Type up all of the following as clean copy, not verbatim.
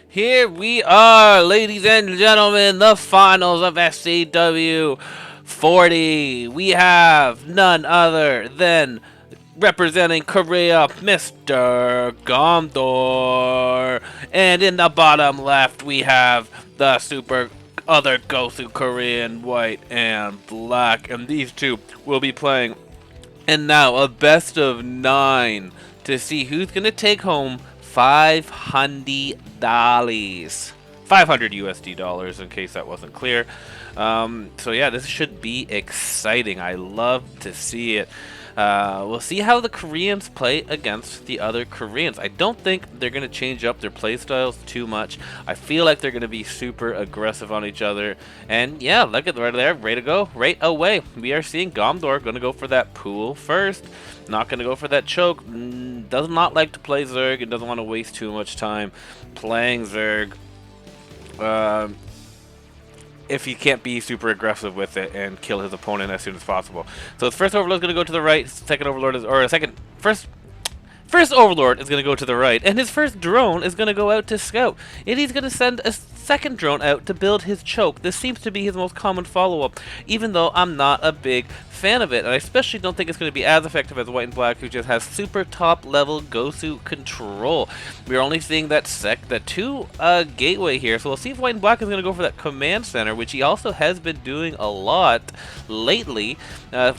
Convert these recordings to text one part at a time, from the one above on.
Here we are, ladies and gentlemen, the finals of SCW 40. We have none other than representing Korea, Mr. Gondor. And in the bottom left, we have the super other Gosu Korean, white and black. And these two will be playing. And now a best of 9 to see who's going to take home $500. 500 USD dollars, in case that wasn't clear. So yeah, this should be exciting. I love to see it. We'll see how the Koreans play against the other Koreans. I don't think they're going to change up their play styles too much. I feel like they're going to be super aggressive on each other. And yeah, look at right there, ready to go right away. We are seeing Gondor going to go for that pool first. Not going to go for that choke. Does not like to play Zerg and doesn't want to waste too much time playing Zerg. If he can't be super aggressive with it and kill his opponent as soon as possible. So his first overlord is going to go to the right, second overlord is, or second, first overlord is going to go to the right, and his first drone is going to go out to scout. And he's going to send a second drone out to build his choke. This seems to be his most common follow-up, even though I'm not a big fan of it. And I especially don't think it's going to be as effective as white and black, who just has super top level Gosu control. We're only seeing that two gateway here, so we'll see if white and black is going to go for that command center, which he also has been doing a lot lately,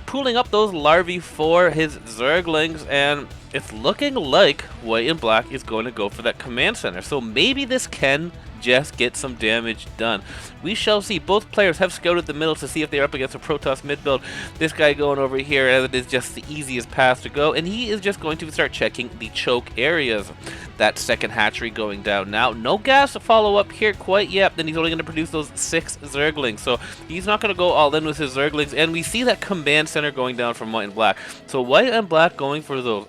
pooling up those larvae for his Zerglings, and it's looking like white and black is going to go for that command center. So maybe this can just get some damage done. We shall see. Both players have scouted the middle to see if they're up against a Protoss mid build. This guy going over here, as it is just the easiest path to go, and he is just going to start checking the choke areas. That second hatchery going down now. No gas to follow up here quite yet. Then he's only going to produce those 6 Zerglings. So he's not going to go all in with his Zerglings. And we see that command center going down from white and black. So white and black going for those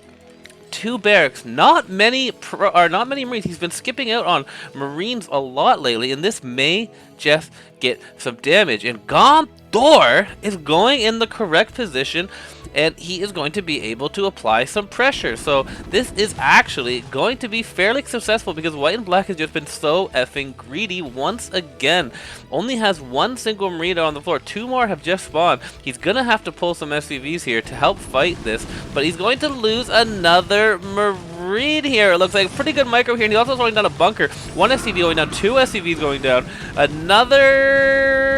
2 barracks. Not many Marines. He's been skipping out on Marines a lot lately, and this may just get some damage. And Gondor is going in the correct position, and he is going to be able to apply some pressure. So this is actually going to be fairly successful, because white and black has just been so effing greedy once again. Only has 1 single Marine on the floor. 2 more have just spawned. He's going to have to pull some SCVs here to help fight this, but he's going to lose another Marine here. It looks like pretty good micro here, and he's also throwing down a bunker. 1 SCV going down, 2 SCVs going down, another...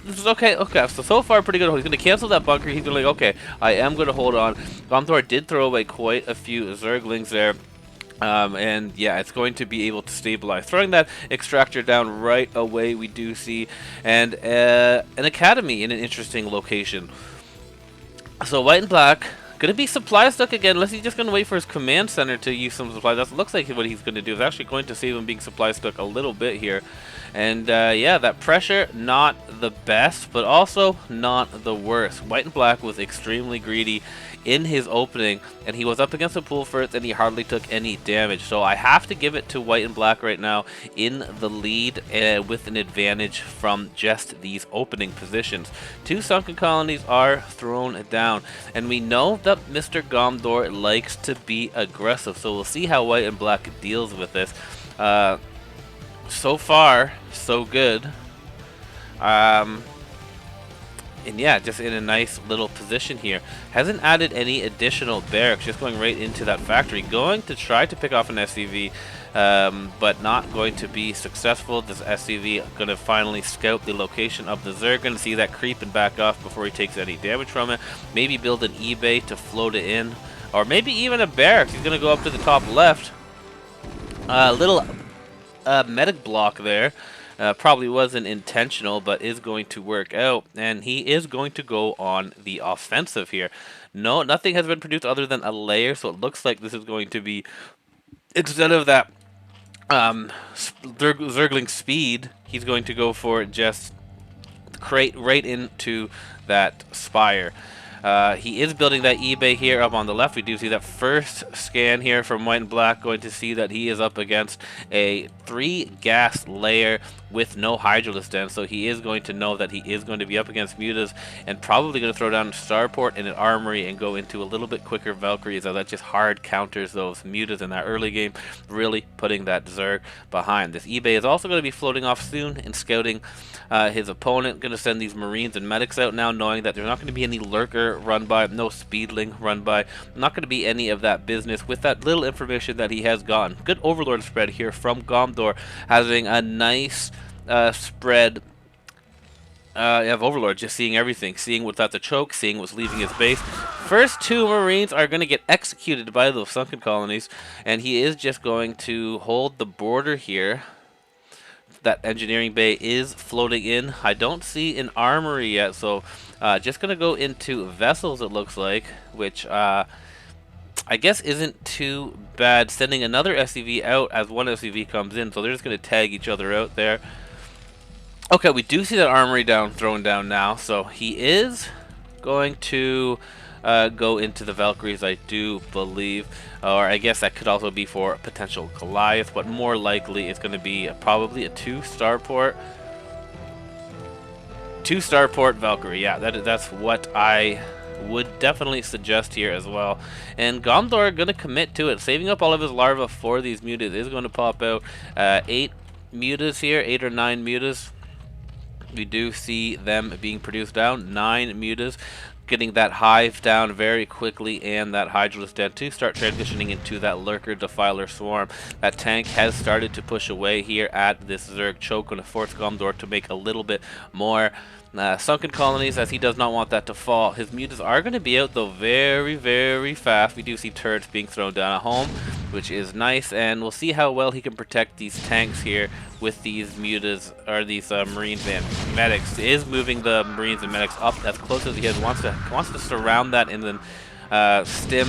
This is okay, so far pretty good. He's going to cancel that bunker. He's going to like, okay, I am going to hold on. Gondor did throw away quite a few Zerglings there. And yeah, it's going to be able to stabilize. Throwing that extractor down right away, we do see. And an academy in an interesting location. So white and black going to be supply stuck again, unless he's just going to wait for his command center to use some supplies. That looks like what he's going to do. Is actually going to save him being supply stuck a little bit here. And yeah, that pressure, not the best, but also not the worst. White and black was extremely greedy in his opening, and he was up against the pool first, and he hardly took any damage. So I have to give it to white and black right now in the lead, with an advantage from just these opening positions. 2 sunken colonies are thrown down, and we know that Mr. Gondor likes to be aggressive. So we'll see how white and black deals with this. So far, so good. And yeah, just in a nice little position here. Hasn't added any additional barracks, just going right into that factory. Going to try to pick off an SCV, but not going to be successful. This SCV going to finally scout the location of the Zerg. Going to see that creep and back off before he takes any damage from it. Maybe build an eBay to float it in. Or maybe even a barracks. He's going to go up to the top left. Little medic block there. Probably wasn't intentional, but is going to work out, and he is going to go on the offensive here. No, nothing has been produced other than a layer, so it looks like this is going to be, instead of that Zergling speed, he's going to go for just right into that spire. He is building that eBay here up on the left. We do see that first scan here from White and Black, going to see that he is up against a 3 gas layer with no Hydralisk Den, so he is going to know that he is going to be up against Mutas and probably going to throw down Starport and an Armory and go into a little bit quicker Valkyries, as that just hard counters those Mutas in that early game, really putting that Zerg behind. This eBay is also going to be floating off soon and scouting his opponent. Going to send these Marines and Medics out now, knowing that there's not going to be any Lurker run by, no Speedling run by, not going to be any of that business with that little information that he has gotten. Good Overlord spread here from Gomdor, having a nice spread of Overlord, just seeing everything, seeing what's at the choke, seeing what's leaving his base. First 2 Marines are going to get executed by those sunken colonies, and he is just going to hold the border here. That engineering bay is floating in. I don't see an armory yet, so just going to go into vessels, it looks like, which I guess isn't too bad. Sending another SCV out as one SCV comes in, so they're just going to tag each other out there. Okay, we do see that armory thrown down now, so he is going to go into the Valkyries, I do believe. Or I guess that could also be for a potential Goliath, but more likely it's going to be probably a 2-starport. 2-starport Valkyrie, yeah, that's what I would definitely suggest here as well. And Gomdor going to commit to it, saving up all of his larvae for these mutas. Is going to pop out 8 mutas here, 8 or 9 mutas. We do see them being produced down, 9 mutas. Getting that hive down very quickly, and that Hydralisk Den to start transitioning into that Lurker Defiler Swarm. That tank has started to push away here at this Zerg choke, going to force Gomdor to make a little bit more sunken colonies, as he does not want that to fall. His mutas are going to be out though very, very fast. We do see turrets being thrown down at home, which is nice, and we'll see how well he can protect these tanks here with these mutas, or these Marines and Medics. He is moving the Marines and Medics up as close as he has, wants to surround that and then stim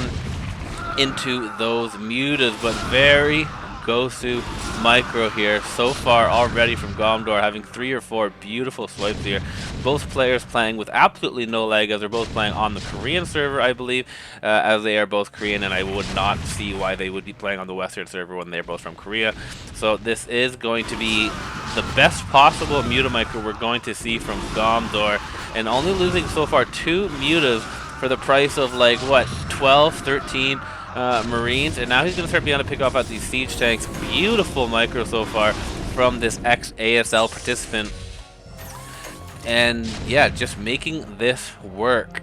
into those mutas, but very Gosu micro here so far already from Gomdor, having 3 or 4 beautiful swipes here. Both players playing with absolutely no lag, as they're both playing on the Korean server, I believe, as they are both Korean, and I would not see why they would be playing on the Western server when they're both from Korea. So this is going to be the best possible muta micro we're going to see from Gomdor, and only losing so far 2 mutas for the price of like what, 12, 13 Marines, and now he's going to start being able to pick off at these siege tanks. Beautiful micro so far from this ex-ASL participant. And yeah, just making this work.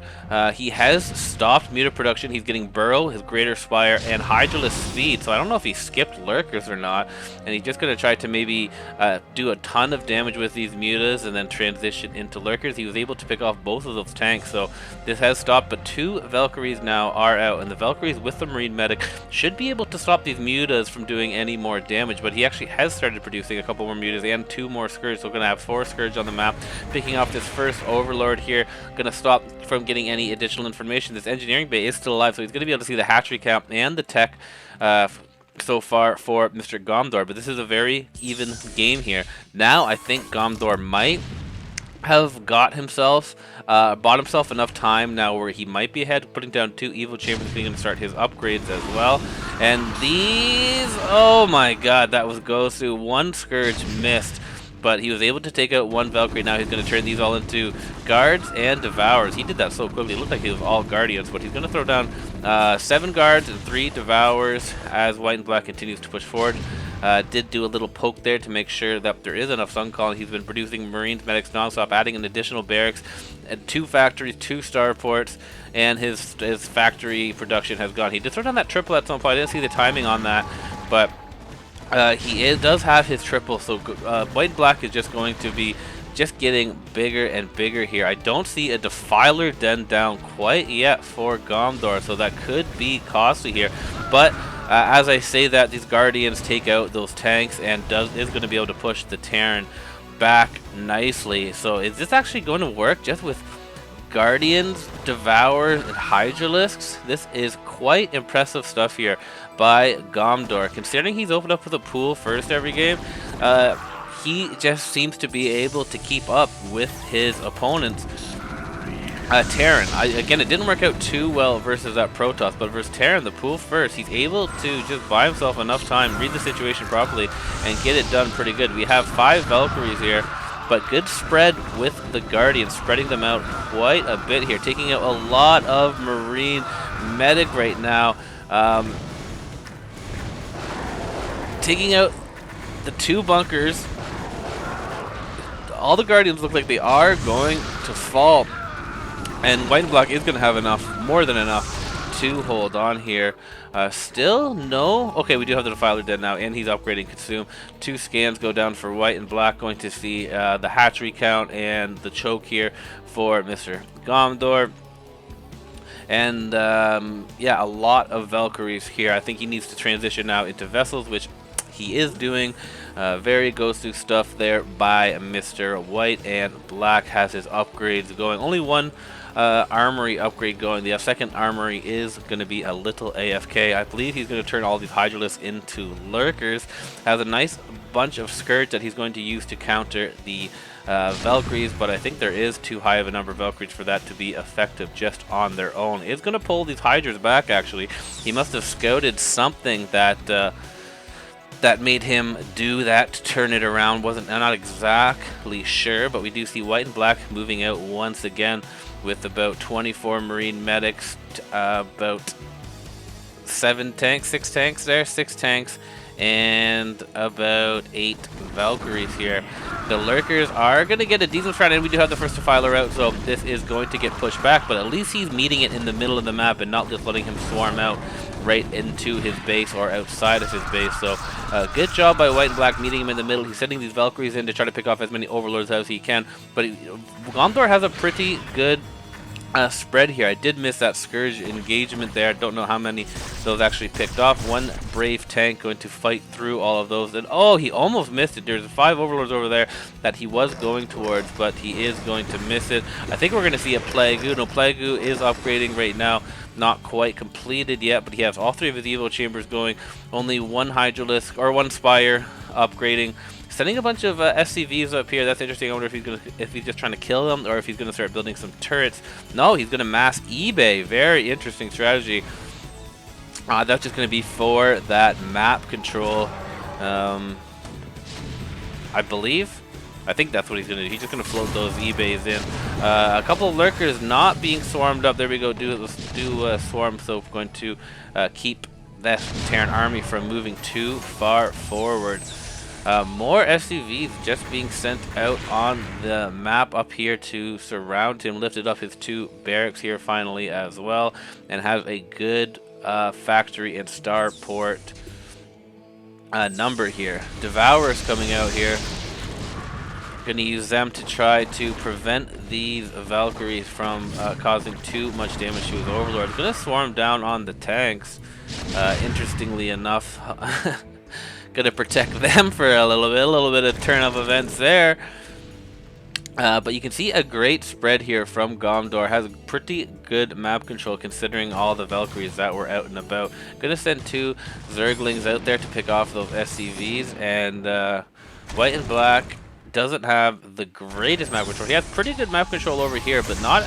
He has stopped muta production. He's getting Burrow, his Greater Spire, and Hydralisk Speed. So I don't know if he skipped Lurkers or not. And he's just going to try to maybe do a ton of damage with these mutas and then transition into Lurkers. He was able to pick off both of those tanks. So this has stopped, but 2 Valkyries now are out. And the Valkyries with the Marine Medic should be able to stop these mutas from doing any more damage. But he actually has started producing a couple more mutas and 2 more Scourge. So we're going to have 4 Scourge on the map. Picking off this first Overlord here, gonna stop from getting any additional information. This engineering bay is still alive, so he's gonna be able to see the hatchery count and the tech so far for Mr. Gomdor, but this is a very even game here. Now I think Gomdor might have bought himself enough time now where he might be ahead, putting down 2 Evil Chambers, being able to start his upgrades as well. And these, oh my god, that was Gosu. 1 Scourge missed, but he was able to take out 1 Valkyrie. Now he's going to turn these all into Guards and Devours. He did that so quickly. It looked like he was all Guardians, but he's going to throw down 7 Guards and 3 Devours as White and Black continues to push forward. Did do a little poke there to make sure that there is enough Sun Colony. He's been producing Marines, Medics nonstop, adding an additional barracks, and 2 factories, 2 starports, and his factory production has gone. He did throw down that triple at some point. I didn't see the timing on that, but he does have his triple, so White and Black is just going to be just getting bigger and bigger here. I don't see a Defiler Den down quite yet for Gomdor, so that could be costly here. But as I say that, these Guardians take out those tanks and is going to be able to push the Terran back nicely. So is this actually going to work just with Guardians, Devours, and Hydralisks. This is quite impressive stuff here by Gomdor. Considering he's opened up with a pool first every game, he just seems to be able to keep up with his opponents. Terran, again, it didn't work out too well versus that Protoss, but versus Terran, the pool first, he's able to just buy himself enough time, read the situation properly, and get it done pretty good. We have 5 Valkyries here, but good spread with the Guardians, spreading them out quite a bit here, taking out a lot of Marine Medic right now. Taking out the 2 bunkers. All the Guardians look like they are going to fall. And White and Black is going to have enough, more than enough, to hold on here. Still no. Okay, we do have the Defiler dead now, and he's upgrading Consume. 2 scans go down for White and Black. Going to see the hatchery count and the choke here for Mr. Gomdor. And yeah, a lot of Valkyries here. I think he needs to transition now into Vessels, which he is doing. Very goes through stuff there by Mr. White, and Black has his upgrades going. Only 1 armory upgrade going. The second armory is going to be a little AFK. I believe he's going to turn all these Hydralisks into Lurkers. Has a nice bunch of Scourge that he's going to use to counter the Valkyries, but I think there is too high of a number of Valkyries for that to be effective just on their own. It's going to pull these Hydras back, actually. He must have scouted something that that made him do that to turn it around. I'm not exactly sure, but we do see White and Black moving out once again with about 24 Marine Medics, about 6 tanks, and about 8 Valkyries here. The Lurkers are going to get a decent front, and we do have the first Defiler out, so this is going to get pushed back, but at least he's meeting it in the middle of the map and not just letting him swarm out right into his base or outside of his base. So good job by White and Black meeting him in the middle. He's sending these Valkyries in to try to pick off as many Overlords as he can, but Gomdor has a pretty good spread here. I did miss that Scourge engagement there. I don't know how many those actually picked off. 1 brave tank going to fight through all of those, and oh, he almost missed it. There's 5 Overlords over there that he was going towards, but he is going to miss it. I think we're going to see a Plague. No, Plague is upgrading right now. Not quite completed yet, but he has all 3 of his Evo chambers going. Only 1 Hydralisk or 1 Spire upgrading. Sending a bunch of SCVs up here. That's interesting. I wonder if he's just trying to kill them, or if he's gonna start building some turrets. No, he's gonna mass eBay. Very interesting strategy. That's just gonna be for that map control. I believe. I think that's what he's gonna do. He's just gonna float those eBays in. A couple of Lurkers not being swarmed up. There we go. Do swarm. So we're going to keep that Terran army from moving too far forward. More SCVs just being sent out on the map up here to surround him. Lifted up his 2 barracks here finally as well, and has a good factory and starport number here. Devourers coming out here. Going to use them to try to prevent these Valkyries from causing too much damage to his Overlord. Going to swarm down on the tanks, interestingly enough. Going to protect them for a little bit of turn of events there. But you can see a great spread here from Gomdor. Has pretty good map control considering all the Valkyries that were out and about. Going to send 2 Zerglings out there to pick off those SCVs, and White and Black doesn't have the greatest map control. He has pretty good map control over here, but not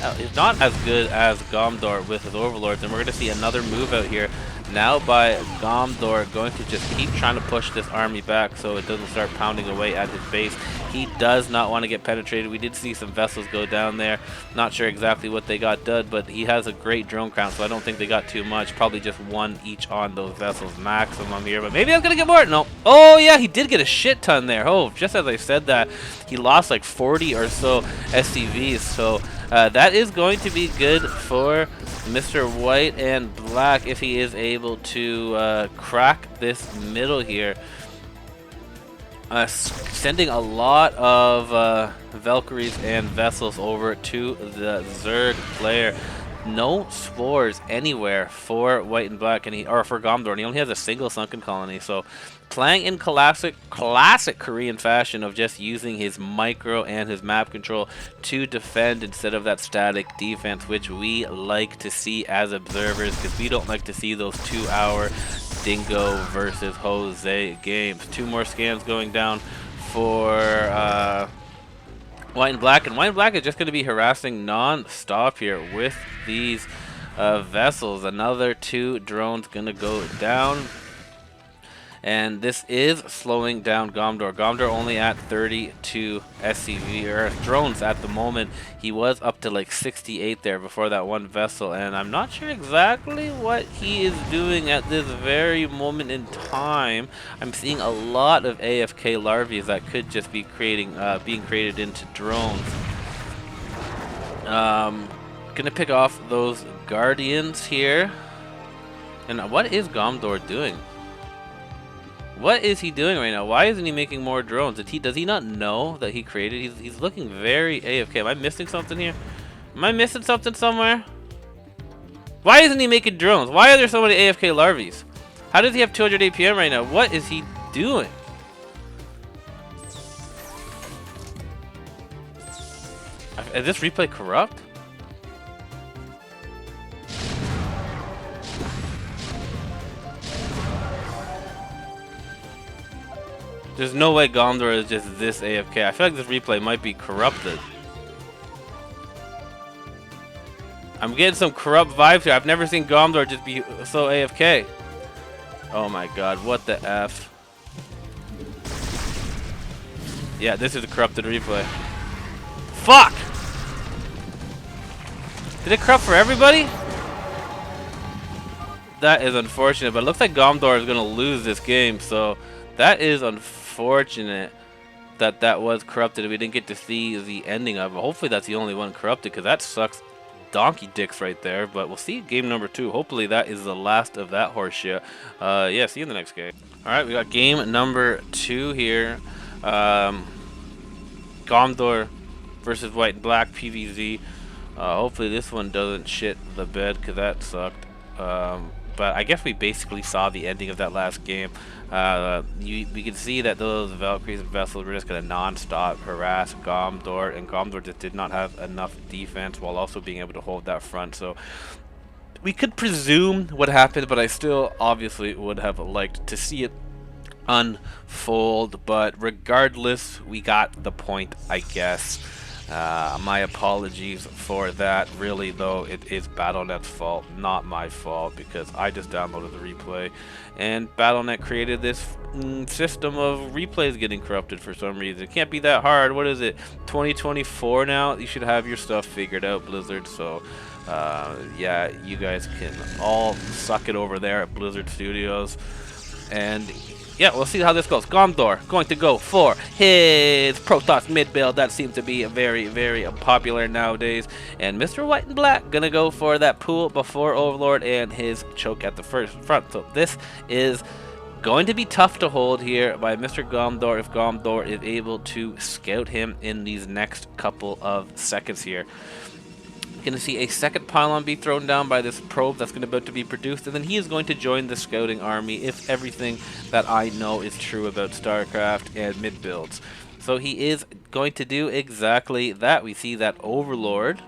as good as Gomdor with his Overlords. And we're going to see another move out here now by Gomdor, going to just keep trying to push this army back so it doesn't start pounding away at his base. He does not want to get penetrated. We did see some vessels go down there. Not sure exactly what they got done, but he has a great drone count, so I don't think they got too much. Probably just 1 each on those vessels maximum here, but maybe I'm going to get more. No. Oh, yeah, he did get a shit ton there. Oh, just as I said that, he lost like 40 or so SCVs, so that is going to be good for Mr. White and Black if he is able to crack this middle here. Sending a lot of Valkyries and vessels over to the Zerg player. No spores anywhere for white and black, and or for Gomdor, and he only has a single sunken colony. So playing in classic Korean fashion of just using his micro and his map control to defend instead of that static defense, which we like to see as observers, because we don't like to see those 2-hour Dingo versus Jose games. 2 more scans going down for White and Black, and White and Black is just going to be harassing non-stop here with these vessels. Another 2 drones going to go down, and this is slowing down Gomdor. Gomdor only at 32 SCV or drones at the moment. He was up to like 68 there before that one vessel, and I'm not sure exactly what he is doing at this very moment in time. I'm seeing a lot of AFK larvae that could just be creating, being created into drones. Gonna pick off those guardians here. And what is Gomdor doing? What is he doing right now? Why isn't he making more drones? Does he not know that he created? He's looking very AFK. Am I missing something here? Am I missing something somewhere? Why isn't he making drones? Why are there so many AFK larvae? How does he have 200 APM right now? What is he doing? Is this replay corrupt? There's no way Gomdor is just this AFK. I feel like this replay might be corrupted. I'm getting some corrupt vibes here. I've never seen Gomdor just be so AFK. Oh my god, what the F. Yeah, this is a corrupted replay. Fuck! Did it corrupt for everybody? That is unfortunate, but it looks like Gomdor is going to lose this game, so that is unfortunate that that was corrupted. We didn't get to see the ending of it. Hopefully that's the only one corrupted, because that sucks donkey dicks right there. But we'll see game number 2. Hopefully that is the last of that horse shit. Yeah, see you in the next game. Alright, we got game number 2 here. Gomdor versus White and Black PVZ. Hopefully this one doesn't shit the bed, because that sucked. But I guess we basically saw the ending of that last game. We can see that those Valkyries and vessels were just going to non-stop harass Gomdor, and Gomdor just did not have enough defense while also being able to hold that front. So we could presume what happened, but I still obviously would have liked to see it unfold. But regardless, we got the point, I guess. My apologies for that. Really though, it is Battle.net's fault, not my fault, because I just downloaded the replay and Battle.net created this system of replays getting corrupted for some reason. It can't be that hard. What is it, 2024 now? You should have your stuff figured out, Blizzard. So yeah, you guys can all suck it over there at Blizzard Studios. And yeah, we'll see how this goes. Gomdor going to go for his Protoss mid build. That seems to be very, very popular nowadays. And Mr. White and Black gonna go for that pool before Overlord and his choke at the front. So this is going to be tough to hold here by Mr. Gomdor if Gomdor is able to scout him in these next couple of seconds here. Going to see a second pylon be thrown down by this probe that's about to be produced, and then he is going to join the scouting army if everything that I know is true about StarCraft and mid builds. So he is going to do exactly that. We see that Overlord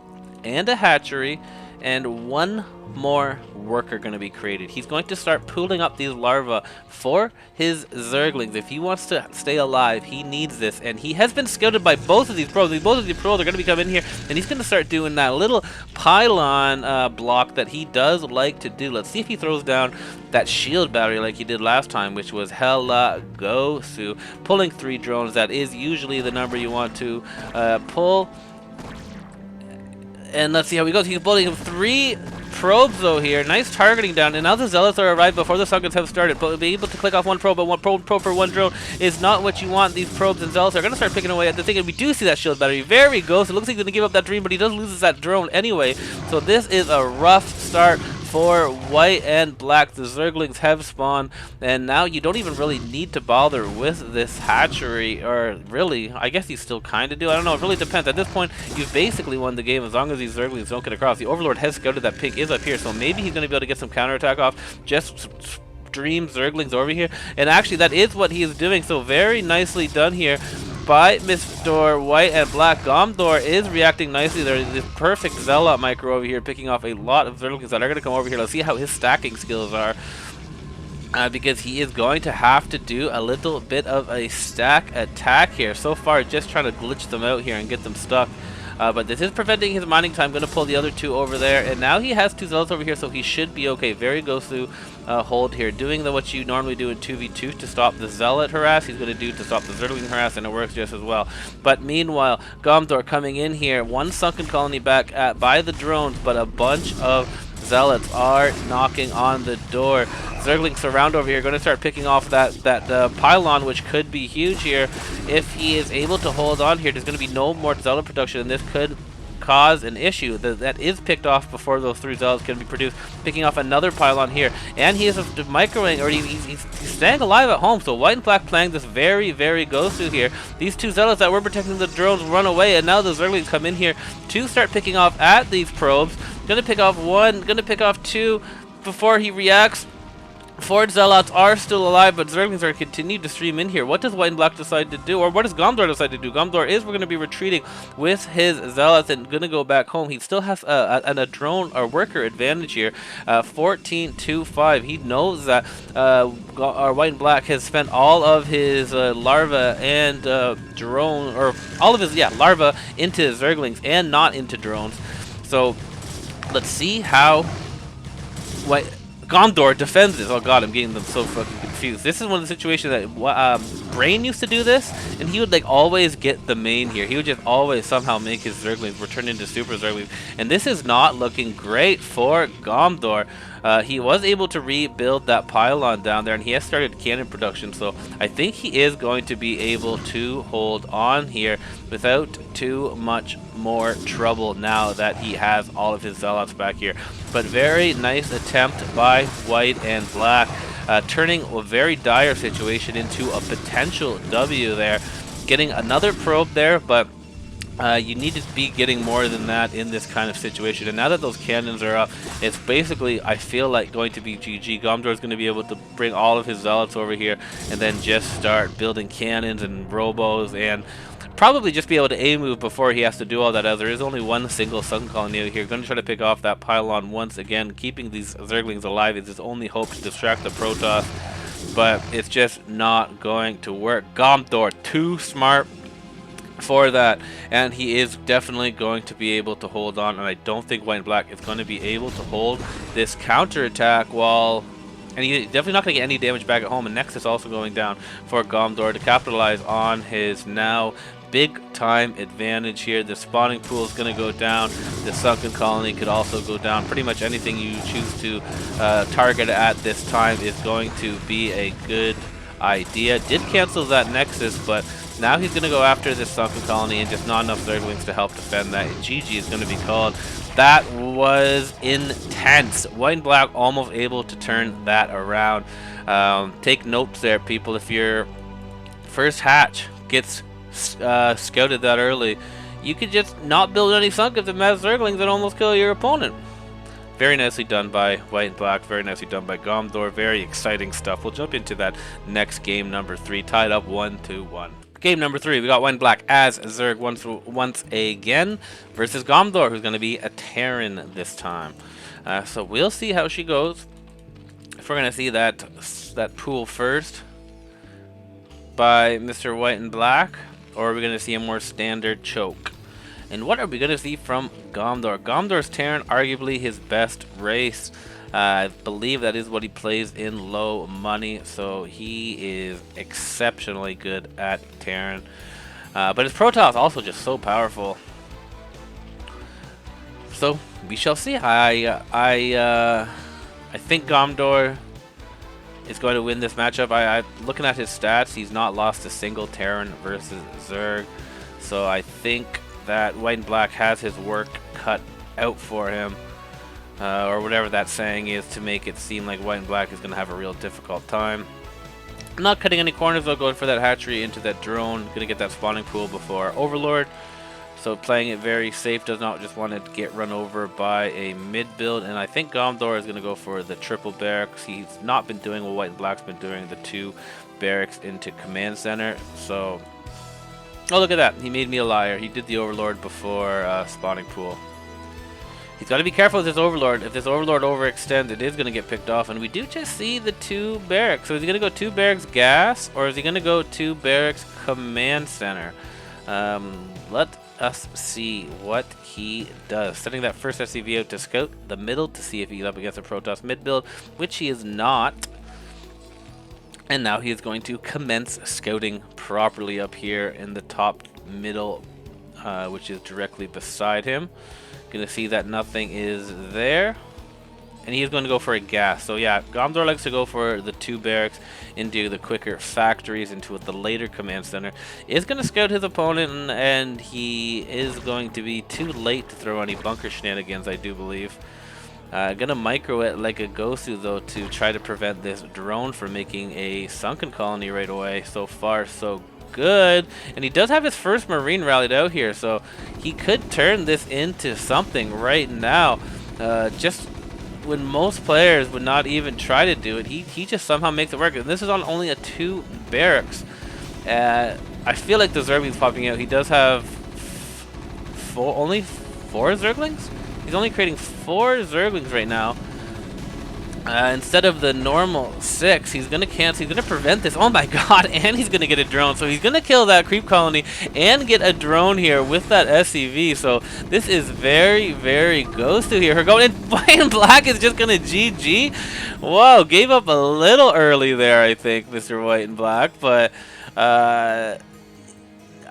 and a hatchery and one more worker going to be created. He's going to start pooling up these larvae for his Zerglings. If he wants to stay alive, he needs this, and he has been scouted by both of these probes. Both of these probes are going to be coming in here, and he's going to start doing that little pylon block that he does like to do. Let's see if he throws down that shield battery like he did last time, which was hella go-su. Pulling 3 drones, that is usually the number you want to pull. And let's see how he goes. He's pulling 3 probes though here. Nice targeting down. And now the Zealots are arrived before the Sunkens have started. But being able to click off one probe, but one probe for one drone is not what you want. These probes and Zealots are going to start picking away at the thing. And we do see that shield battery. Very ghost. It looks like he's going to give up that dream, but he does lose that drone anyway. So this is a rough start for white and black. The Zerglings have spawned, and now you don't even really need to bother with this hatchery, or really, I guess you still kind of do. I don't know, it really depends. At this point, you've basically won the game as long as these Zerglings don't get across. The Overlord has scouted that pig is up here, so maybe he's going to be able to get some counterattack off. Just stream Zerglings over here, and actually that is what he is doing, so very nicely done here by Mr. White and Black. Gomdor is reacting nicely. There's this perfect Zealot micro over here, picking off a lot of Zerglings that are going to come over here. Let's see how his stacking skills are. Because he is going to have to do a little bit of a stack attack here. So far, just trying to glitch them out here and get them stuck. But this is preventing his mining time. Going to pull the other two over there. And now he has two Zealots over here, so he should be okay. Very goes through hold here. Doing what you normally do in 2v2 to stop the Zealot harass. He's going to do to stop the Zergling harass, and it works just as well. But meanwhile, Gomdor coming in here. One sunken colony back by the drones, but a bunch of Zealots are knocking on the door. Zerglings surround over here, going to start picking off that pylon, which could be huge here. If he is able to hold on here, there's going to be no more Zealot production, and this could cause an issue. That is picked off before those 3 Zealots can be produced. Picking off another pylon here, and he is microwaving, or he's staying alive at home. So white and black playing this very, very goes through here. These 2 Zealots that were protecting the drones run away, and now the Zerglings come in here to start picking off at these probes. Gonna pick off 1, gonna pick off 2 before he reacts. 4 Zealots are still alive, but Zerglings are continuing to stream in here. What does White and Black decide to do? Or what does Gomdor decide to do? Gomdor is, we're going to be retreating with his Zealots and going to go back home. He still has a drone or worker advantage here. 14-5. He knows that our White and Black has spent all of his larva and drone, or all of his, larva into Zerglings and not into drones. So let's see how Gomdor defends this. Oh god, I'm getting them so fucking confused. This is one of the situations that Brain used to do this, and he would like always get the main here. He would just always somehow make his Zerglings return into Super Zerglings, and this is not looking great for Gomdor. He was able to rebuild that pylon down there, and he has started cannon production, so I think he is going to be able to hold on here without too much more trouble now that he has all of his Zealots back here. But very nice attempt by White and Black, turning a very dire situation into a potential W there. Getting another probe there, but you need to be getting more than that in this kind of situation. And now that those cannons are up, it's basically, I feel like, going to be GG. Gomdor is going to be able to bring all of his Zealots over here and then just start building cannons and robos, and probably just be able to A-move before he has to do all that, as there is only one single sun colony over here. Going to try to pick off that pylon once again. Keeping these Zerglings alive is his only hope to distract the Protoss, but it's just not going to work. Gomdor, too smart for that, and he is definitely going to be able to hold on, and I don't think White and Black is going to be able to hold this counterattack while, and he's definitely not going to get any damage back at home. And Nexus also going down for Gomdor to capitalize on his now big time advantage here. The spawning pool is going to go down. The sunken colony could also go down. Pretty much anything you choose to target at this time is going to be a good idea. Did cancel that Nexus, but now he's going to go after this sunken colony, and just not enough Zerglings to help defend that. GG is going to be called. That was intense. White and Black almost able to turn that around. Take notes there, people. If your first hatch gets scouted that early, you could just not build any sunkens and mass Zerglings and almost kill your opponent. Very nicely done by White and Black. Very nicely done by Gomdor. Very exciting stuff. We'll jump into that next game number 3. Tied up 1-1. Game number 3, we got White and Black as Zerg once again versus Gomdor, who's going to be a Terran this time. So we'll see how she goes. If we're going to see that pool first by Mr. White and Black, or are we going to see a more standard choke? And what are we going to see from Gomdor? Gomdor's Terran, arguably his best race. I believe that is what he plays in low money, so he is exceptionally good at Terran. But his Protoss also just so powerful. So we shall see. I think Gomdor is going to win this matchup. Looking at his stats, he's not lost a single Terran versus Zerg, so I think that White and Black has his work cut out for him. or whatever that saying is, to make it seem like white and black is going to have a real difficult time. Not cutting any corners though, going for that hatchery into that drone. Going to get that spawning pool before Overlord. So playing it very safe, does not just want to get run over by a mid build. And I think Gomdor is going to go for the triple barracks. He's not been doing what white and black's been doing, the 2 barracks into command center. So, oh, look at that. He made me a liar. He did the Overlord before spawning pool. He's got to be careful with this Overlord. If this Overlord overextends, it is going to get picked off. And we do just see the 2 barracks. So is he going to go 2 barracks gas, or is he going to go 2 barracks command center? Let us see what he does. Setting that first SCV out to scout the middle to see if he's up against a Protoss mid build, which he is not. And now he is going to commence scouting properly up here in the top middle, which is directly beside him. Gonna see that nothing is there. And he is going to go for a gas. So yeah, Gomdor likes to go for the 2 barracks into the quicker factories, into the later command center. Is going to scout his opponent, and he is going to be too late to throw any bunker shenanigans, I do believe. Gonna micro it like a Gosu though, to try to prevent this drone from making a sunken colony right away. So far so good. And he does have his first Marine rallied out here, so he could turn this into something right now. Just when most players would not even try to do it, he just somehow makes it work. And this is on only a 2 barracks. I feel like the Zergling's popping out. He does have only 4 Zerglings? He's only creating 4 Zerglings right now. Instead of the normal 6, he's going to cancel. He's going to prevent this. Oh my god, and he's going to get a drone. So he's going to kill that creep colony and get a drone here with that SCV. So this is very, very ghosty here. Her going, and white and black is just going to GG. Whoa, gave up a little early there, I think, Mr. White and Black. But,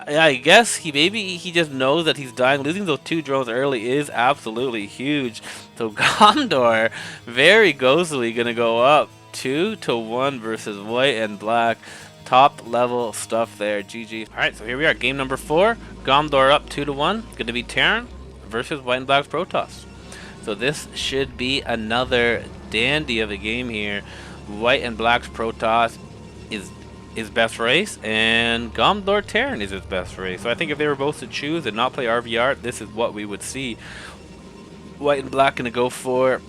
yeah, I guess maybe he just knows that he's dying. Losing those 2 drones early is absolutely huge. So Gomdor, very ghostly, gonna go up 2-1 versus white and black. Top level stuff there. GG. All right, so here we are, game number 4. Gomdor up 2-1. Gonna be Terran versus white and black's Protoss. So this should be another dandy of a game here. White and black's Protoss is his best race, and Gomdor Terran is his best race. So I think if they were both to choose and not play RVR, this is what we would see. White and black gonna go for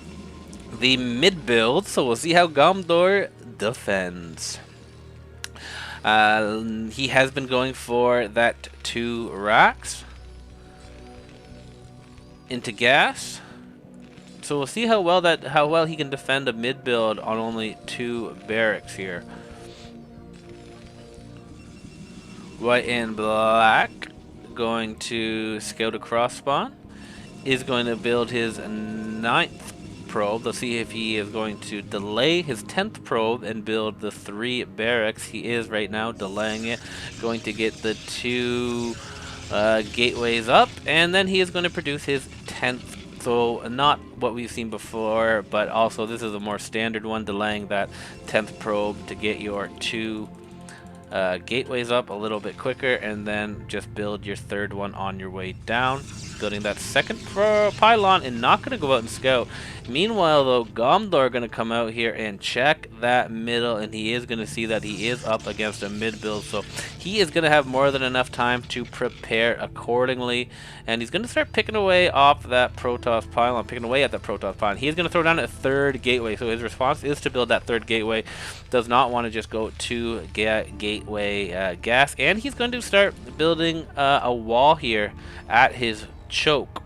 the mid build, so we'll see how Gomdor defends. He has been going for that 2 racks into gas. So we'll see how well he can defend a mid build on only 2 barracks here. White and black going to scout across spawn. Is going to build his 9th probe. Let's see if he is going to delay his 10th probe and build the 3 barracks. He is right now delaying it. Going to get the 2 gateways up, and then he is going to produce his 10th. So not what we've seen before, but also this is a more standard one, delaying that 10th probe to get your 2 gateways up a little bit quicker, and then just build your 3rd one on your way down. Building that 2nd pylon and not going to go out and scout. Meanwhile though, Gomdor going to come out here and check that middle, and he is going to see that he is up against a mid build, so he is going to have more than enough time to prepare accordingly, and he's going to start picking away off that Protoss pylon, picking away at that Protoss pylon. He is going to throw down a 3rd gateway, so his response is to build that 3rd gateway. Does not want to just go to gateway gas, and he's going to start building a wall here at his choke.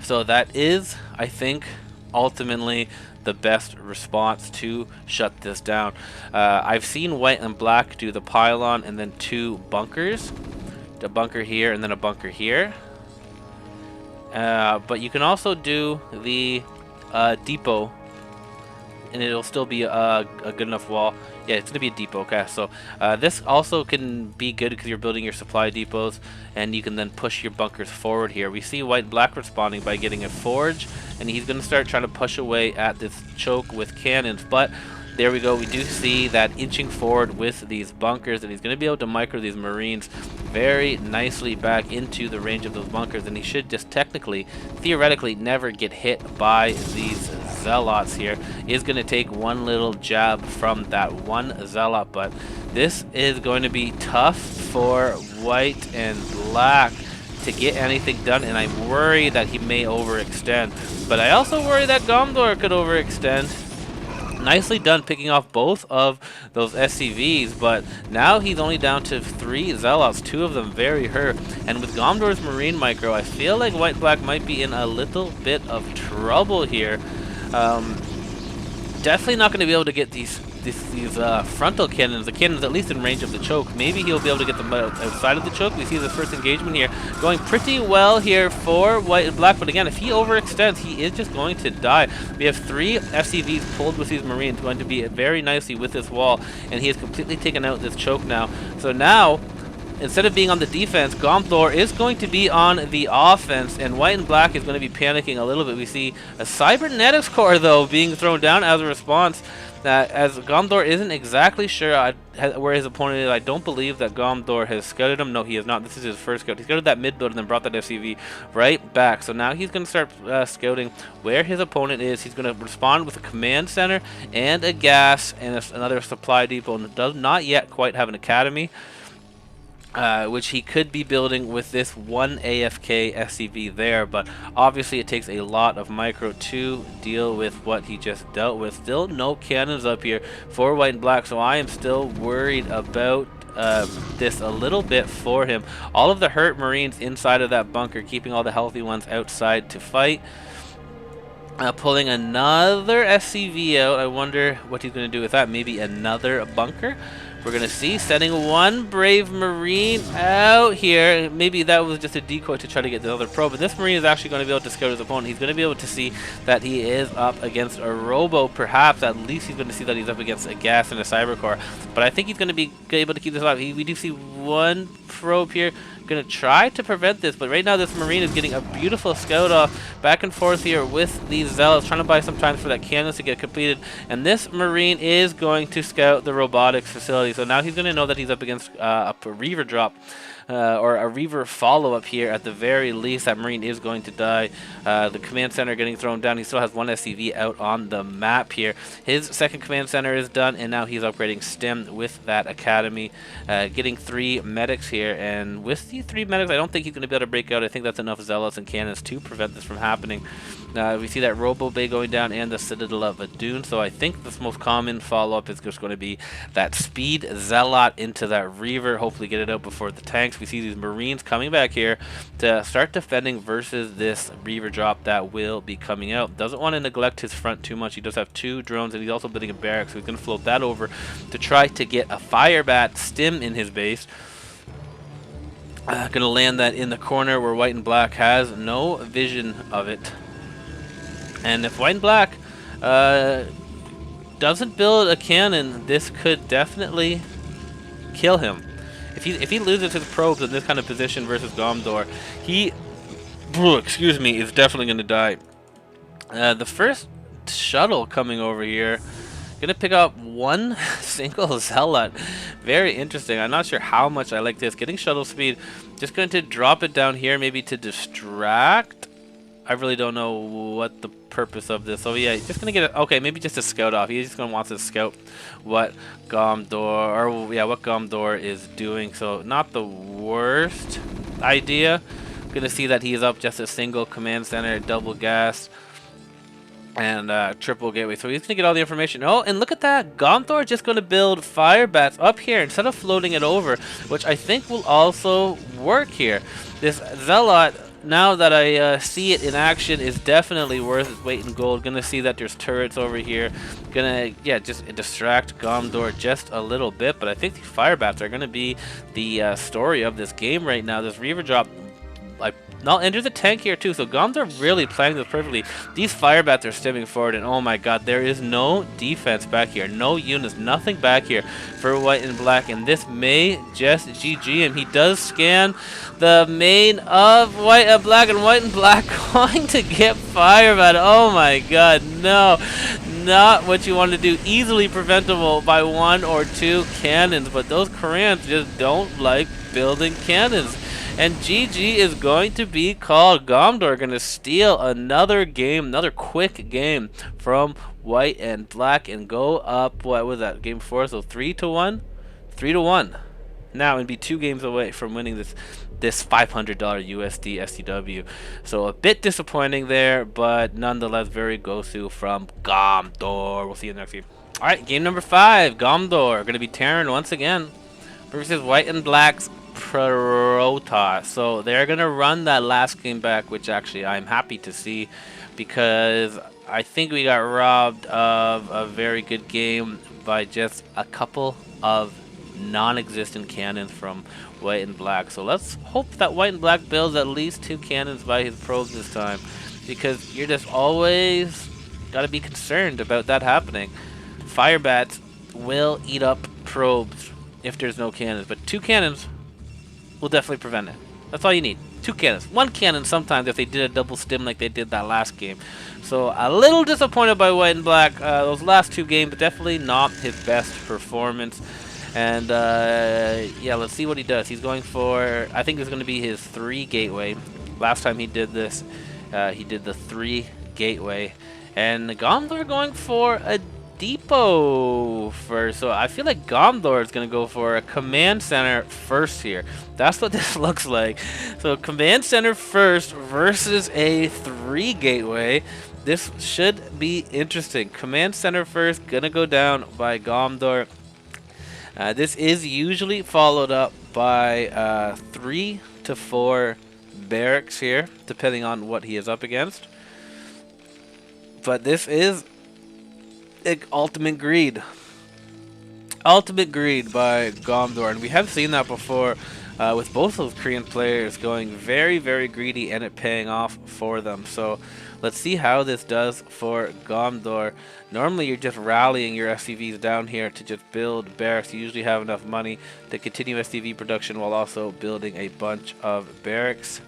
So that is, I think, ultimately the best response to shut this down. I've seen white and black do the pylon and then 2 bunkers, a bunker here and then a bunker here, but you can also do the depot, and it'll still be a good enough wall. Yeah, it's going to be a depot, okay? So this also can be good because you're building your supply depots, and you can then push your bunkers forward here. We see white and black responding by getting a forge, and he's going to start trying to push away at this choke with cannons. But There we go. We do see that inching forward with these bunkers, and he's going to be able to micro these Marines very nicely back into the range of those bunkers, and he should just technically, theoretically, never get hit by these Zealots here. Is going to take one little jab from that one Zealot, but this is going to be tough for white and black to get anything done, and I'm worried that he may overextend. But I also worry that Gomdor could overextend. Nicely done picking off both of those SCVs, but now he's only down to 3 Zealots, 2 of them very hurt. And with Gomdor's Marine Micro, I feel like White and Black might be in a little bit of trouble here. Definitely not going to be able to get these frontal cannons, the cannons at least in range of the choke. Maybe he'll be able to get them outside of the choke. We see the first engagement here going pretty well here for White and Black, but again, if he overextends, he is just going to die. We have 3 FCVs pulled with these Marines, going to be very nicely with this wall, and he has completely taken out this choke now. So now, instead of being on the defense, Gomthor is going to be on the offense, and White and Black is going to be panicking a little bit. We see a Cybernetics core, though, being thrown down as a response. As Gomthor isn't exactly sure where his opponent is. I don't believe that Gomthor has scouted him. No, he has not. This is his first scout. He scouted that mid build and then brought that FCV right back. So now he's going to start scouting where his opponent is. He's going to respond with a command center and a gas and another supply depot, and does not yet quite have an academy. Which he could be building with this one AFK SCV there, but obviously it takes a lot of micro to deal with what he just dealt with. Still no cannons up here for White and Black, so I am still worried about this a little bit for him. All of the hurt Marines inside of that bunker, keeping all the healthy ones outside to fight. Pulling another SCV out. I wonder what he's going to do with that. Maybe another bunker. We're going to see, setting one brave Marine out here. Maybe that was just a decoy to try to get the other pro, but this Marine is actually going to be able to scout his opponent. He's going to be able to see that he is up against a Robo, perhaps. At least he's going to see that he's up against a Gas and a Cyber Core. But I think he's going to be able to keep this alive. We do see one probe here. Going to try to prevent this, but right now this Marine is getting a beautiful scout off back and forth here with these Zealots, trying to buy some time for that cannons to get completed, and this Marine is going to scout the robotics facility. So now he's going to know that he's up against a Reaver drop. Or a Reaver follow-up here at the very least. That Marine is going to die. The command center getting thrown down. He still has one SCV out on the map here. His second command center is done, and now he's upgrading STEM with that academy. Getting 3 medics here, and with the 3 medics, I don't think he's going to be able to break out. I think that's enough Zealots and cannons to prevent this from happening. We see that Robo Bay going down and the Citadel of Adun, so I think this most common follow-up is just going to be that speed Zealot into that Reaver, hopefully get it out before the tanks. We see these Marines coming back here to start defending versus this Reaver drop that will be coming out. Doesn't want to neglect his front too much. He does have 2 drones, and he's also building a barracks, so he's going to float that over to try to get a Firebat stim in his base. Going to land that in the corner where White and Black has no vision of it. And if White and Black doesn't build a cannon, this could definitely kill him. If he loses his probes in this kind of position versus Gomdor, he, excuse me, is definitely going to die. The first shuttle coming over here, going to pick up one single Zealot. Very interesting. I'm not sure how much I like this. Getting shuttle speed, just going to drop it down here, maybe to distract. I really don't know what the purpose of this. So yeah, just gonna get it. Okay, maybe just a scout off. He's just gonna want to scout what Gomdor is doing. So not the worst idea. Gonna see that he is up just a single command center, double gas, and triple gateway. So he's gonna get all the information. Oh, and look at that. Gomthor just gonna build Firebats up here instead of floating it over, which I think will also work here. This Zealot, now that I see it in action, is definitely worth its weight in gold. Gonna see that there's turrets over here. Gonna, yeah, just distract Gomdor just a little bit. But I think the Firebats are gonna be the story of this game right now. This Reaver drop, Null enters a tank here too, so Goms are really playing this perfectly. These fire bats are stepping forward, and oh my god, there is no defense back here. No units, nothing back here for white and black, and this may just GG him. He does scan the main of white and black, going to get fire bat. Oh my god, no. Not what you want to do. Easily preventable by 1 or 2 cannons, but those Koreans just don't like building cannons. And GG is going to be called. Gomdor going to steal another game, another quick game from white and black and go up. What was that? Game 4, so 3-1? 3-1. Now and be 2 games away from winning this $500 USD SCW. So a bit disappointing there, but nonetheless very Gosu from Gomdor. We'll see you next game. Alright, game number 5. Gomdor going to be Terran once again versus white and black's Protoss. So they're going to run that last game back, which actually I'm happy to see because I think we got robbed of a very good game by just a couple of non-existent cannons from white and black. So let's hope that white and black builds at least 2 cannons by his probes this time, because you're just always got to be concerned about that happening. Fire bats will eat up probes if there's no cannons, but 2 cannons will definitely prevent it. That's all you need. 2 cannons. 1 cannon sometimes if they did a double stim like they did that last game. So a little disappointed by white and black. Those last 2 games, but definitely not his best performance. And yeah, let's see what he does. He's going for, I think it's going to be his 3 gateway. Last time he did this, he did the 3 gateway. And the Gomdor going for a depot first. So I feel like Gomdor is going to go for a command center first here. That's what this looks like. So command center first versus a 3 gateway. This should be interesting. Command center first, going to go down by Gomdor. This is usually followed up by 3 to 4 barracks here, depending on what he is up against. But this is ultimate greed. Ultimate greed by Gomdor, and we have seen that before with both those Korean players going very, very greedy and it paying off for them. So let's see how this does for Gomdor. Normally you're just rallying your SCVs down here to just build barracks. You usually have enough money to continue SCV production while also building a bunch of barracks.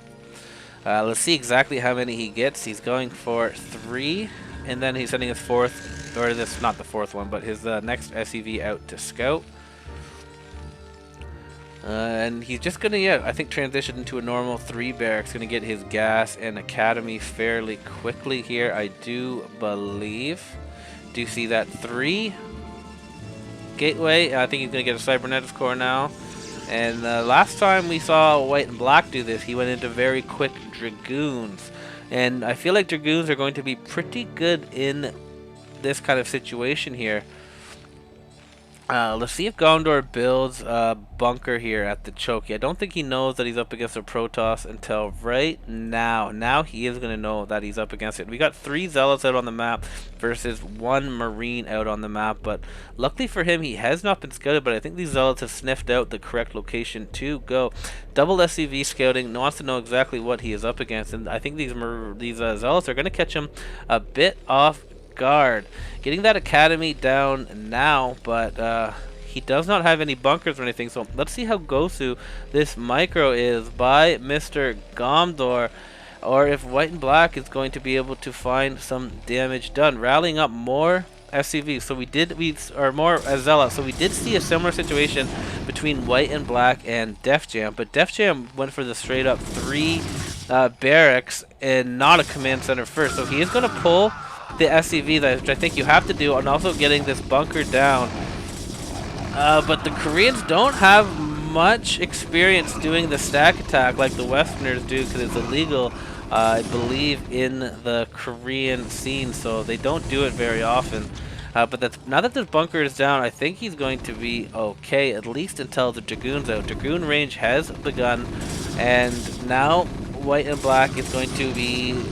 Let's see exactly how many he gets. He's going for 3, and then he's sending his 4th, or this, not the 4th one, but his next SCV out to scout. And he's just gonna, yeah, I think transition into a normal 3 barracks. Gonna get his gas and academy fairly quickly here, I do believe. Do you see that 3 gateway? I think he's gonna get a cybernetics core now. And last time we saw white and black do this, he went into very quick dragoons. And I feel like dragoons are going to be pretty good in this kind of situation here. Let's see if Gondor builds a bunker here at the choke. I don't think he knows that he's up against a Protoss until right now. Now he is going to know that he's up against it. We got 3 Zealots out on the map versus 1 Marine out on the map. But luckily for him, he has not been scouted. But I think these Zealots have sniffed out the correct location to go. Double SCV scouting, wants to know exactly what he is up against. And I think these Zealots are going to catch him a bit off guard. Getting that academy down now, but he does not have any bunkers or anything, so let's see how Gosu this micro is by Mr. Gomdor, or if white and black is going to be able to find some damage done. Rallying up more SCVs, so or more Zealots, so we did see a similar situation between white and black and Def Jam, but Def Jam went for the straight up 3 barracks and not a command center first, so he is going to pull the SCV, which I think you have to do, and also getting this bunker down. But the Koreans don't have much experience doing the stack attack like the Westerners do, because it's illegal, I believe, in the Korean scene, so they don't do it very often. But now that this bunker is down, I think he's going to be okay, at least until the Dragoon's out. Dragoon range has begun, and now white and black is going to be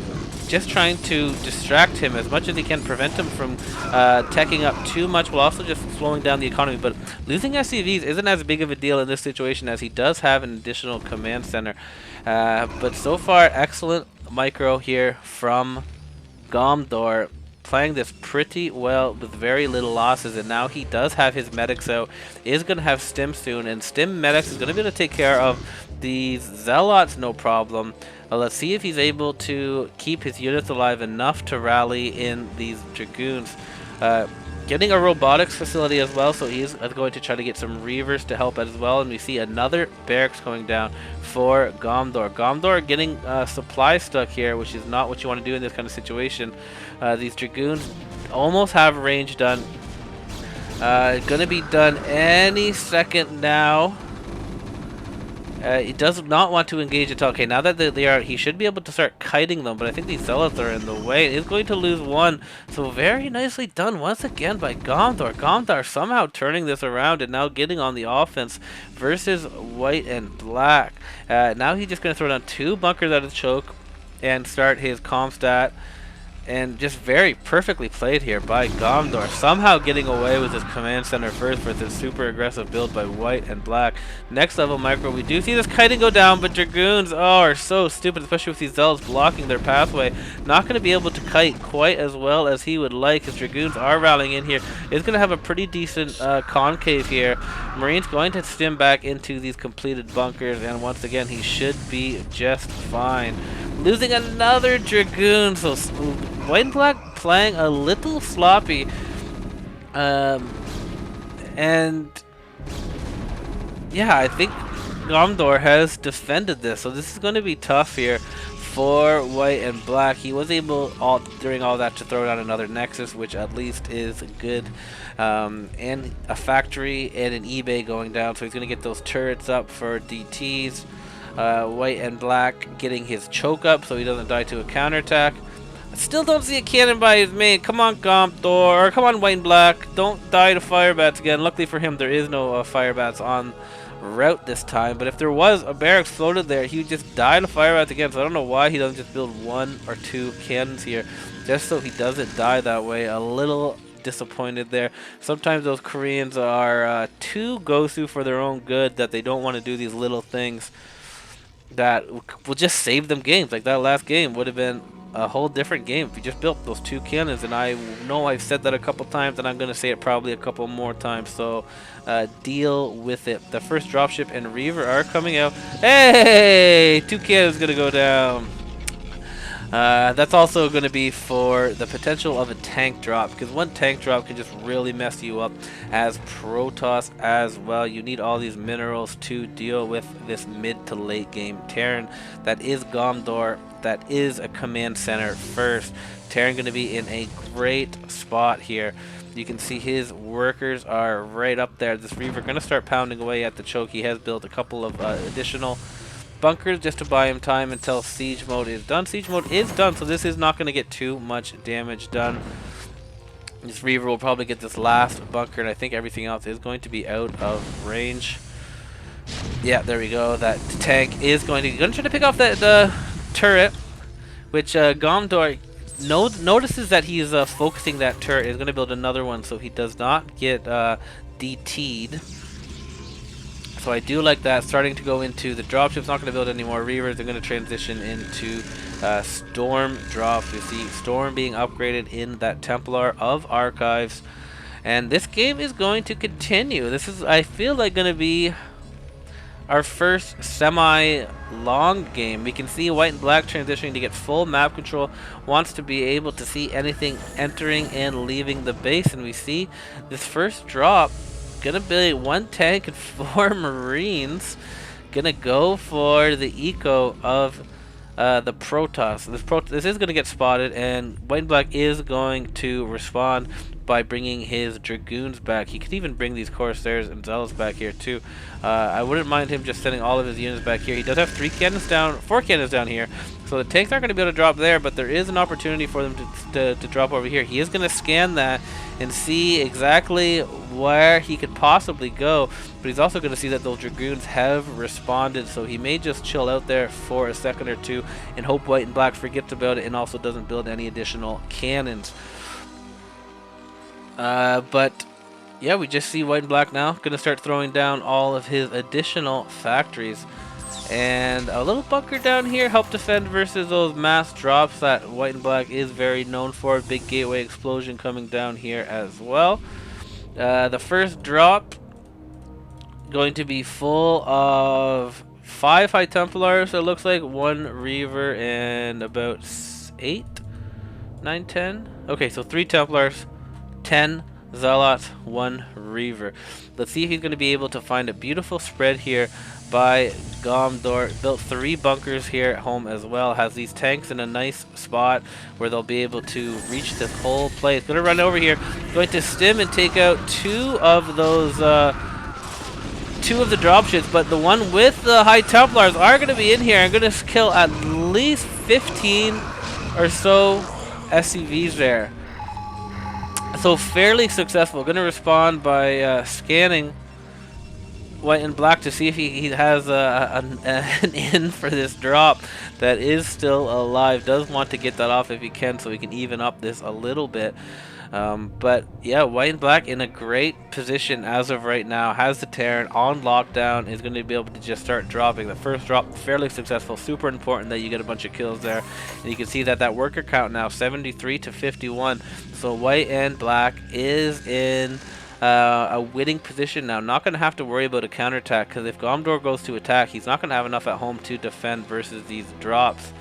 just trying to distract him as much as he can, prevent him from teching up too much, while also just slowing down the economy. But losing SCVs isn't as big of a deal in this situation, as he does have an additional command center. But so far, excellent micro here from Gomdor, playing this pretty well with very little losses, and now he does have his medics out, is going to have stim soon, and stim medics is going to be able to take care of these zealots no problem. Let's see if he's able to keep his units alive enough to rally in these dragoons. Getting a robotics facility as well, so he's going to try to get some reavers to help as well, and we see another barracks going down for Gomdor. Gomdor getting supply stuck here, which is not what you want to do in this kind of situation. These dragoons almost have range done. Gonna be done any second now. He does not want to engage at all. Okay, now that they are, he should be able to start kiting them, but I think these zealots are in the way. He's going to lose one, so very nicely done once again by Gomdor. Gomdor somehow turning this around and now getting on the offense versus white and black. Now he's just going to throw down 2 bunkers out of the choke and start his Comstat. And just very perfectly played here by Gomdor, somehow getting away with his command center first with his super aggressive build by white and black. Next level micro, we do see this kiting go down, but dragoons are so stupid, especially with these zealots blocking their pathway. Not going to be able to kite quite as well as he would like. His dragoons are rallying in here. It's going to have a pretty decent concave here. Marine's going to stim back into these completed bunkers, and once again he should be just fine. Losing another dragoon, so white and black playing a little sloppy, and yeah, I think Gomdor has defended this, so this is going to be tough here for white and black. He was able during all that to throw down another Nexus, which at least is good, and a factory and an eBay going down, so he's going to get those turrets up for DTs. White and black getting his choke up so he doesn't die to a counterattack. I still don't see a cannon by his main. Come on, Gomdor, or come on, white and black. Don't die to firebats again. Luckily for him, there is no firebats on route this time. But if there was a barracks floated there, he would just die to firebats again. So I don't know why he doesn't just build 1 or 2 cannons here, just so he doesn't die that way. A little disappointed there. Sometimes those Koreans are too go-to for their own good, that they don't want to do these little things that will just save them games. Like that last game would have been a whole different game if you just built those 2 cannons, and I know I've said that a couple times, and I'm going to say it probably a couple more times, so deal with it. The first dropship and Reaver are coming out. Hey! 2 cannons going to go down. That's also going to be for the potential of a tank drop, because 1 tank drop can just really mess you up as Protoss as well. You need all these minerals to deal with this mid to late game Terran. That is Gomdor. That is a command center first. Terran going to be in a great spot here. You can see his workers are right up there. This Reaver going to start pounding away at the choke. He has built a couple of additional bunkers just to buy him time until siege mode is done. Siege mode is done, so this is not going to get too much damage done. This Reaver will probably get this last bunker, and I think everything else is going to be out of range. Yeah, there we go. That tank is going to try to pick off the turret, which Gomdor notices that he's focusing that turret. Is going to build another one so he does not get DT'd. So I do like that. Starting to go into the dropships. Not going to build any more Reavers. They're going to transition into Storm drops. We see Storm being upgraded in that Templar of Archives. And this game is going to continue. This is, I feel like, going to be our first semi-long game. We can see white and black transitioning to get full map control. Wants to be able to see anything entering and leaving the base. And we see this first drop. Gonna be 1 tank and 4 Marines. Gonna go for the eco of the Protoss. This is gonna get spotted, and white and black is going to respond. by bringing his Dragoons back. He could even bring these Corsairs and Zealots back here too. I wouldn't mind him just sending all of his units back here. He does have 4 cannons down here, so the tanks aren't going to be able to drop there, but there is an opportunity for them to drop over here. He is going to scan that and see exactly where he could possibly go, but he's also going to see that those Dragoons have responded, so he may just chill out there for a second or two and hope white and black forgets about it and also doesn't build any additional cannons. But yeah, we just see white and black now gonna start throwing down all of his additional factories, and a little bunker down here help defend versus those mass drops that white and black is very known for. Big gateway explosion coming down here as well. The first drop going to be full of 5 High Templars, so it looks like 1 Reaver and about 8, 9, 10. Okay, so 3 Templars, 10 Zealots, 1 Reaver. Let's see if he's going to be able to find a beautiful spread here by Gomdor. Built 3 bunkers here at home as well. Has these tanks in a nice spot where they'll be able to reach this whole place. Going to run over here. Going to stim and take out 2 of those 2 of the dropships, but the one with the High Templars are going to be in here. I'm going to kill at least 15 or so SCVs there. So fairly successful. Going to respond by scanning white and black to see if he has an in for this drop that is still alive. Does want to get that off if he can, so he can even up this a little bit. But yeah, white and black in a great position as of right now. Has the Terran on lockdown. Is going to be able to just start dropping. The first drop fairly successful. Super important that you get a bunch of kills there. And you can see that that worker count now 73 to 51. So white and black is in a winning position now. Not going to have to worry about a counterattack, because if Gomdor goes to attack, he's not going to have enough at home to defend versus these drops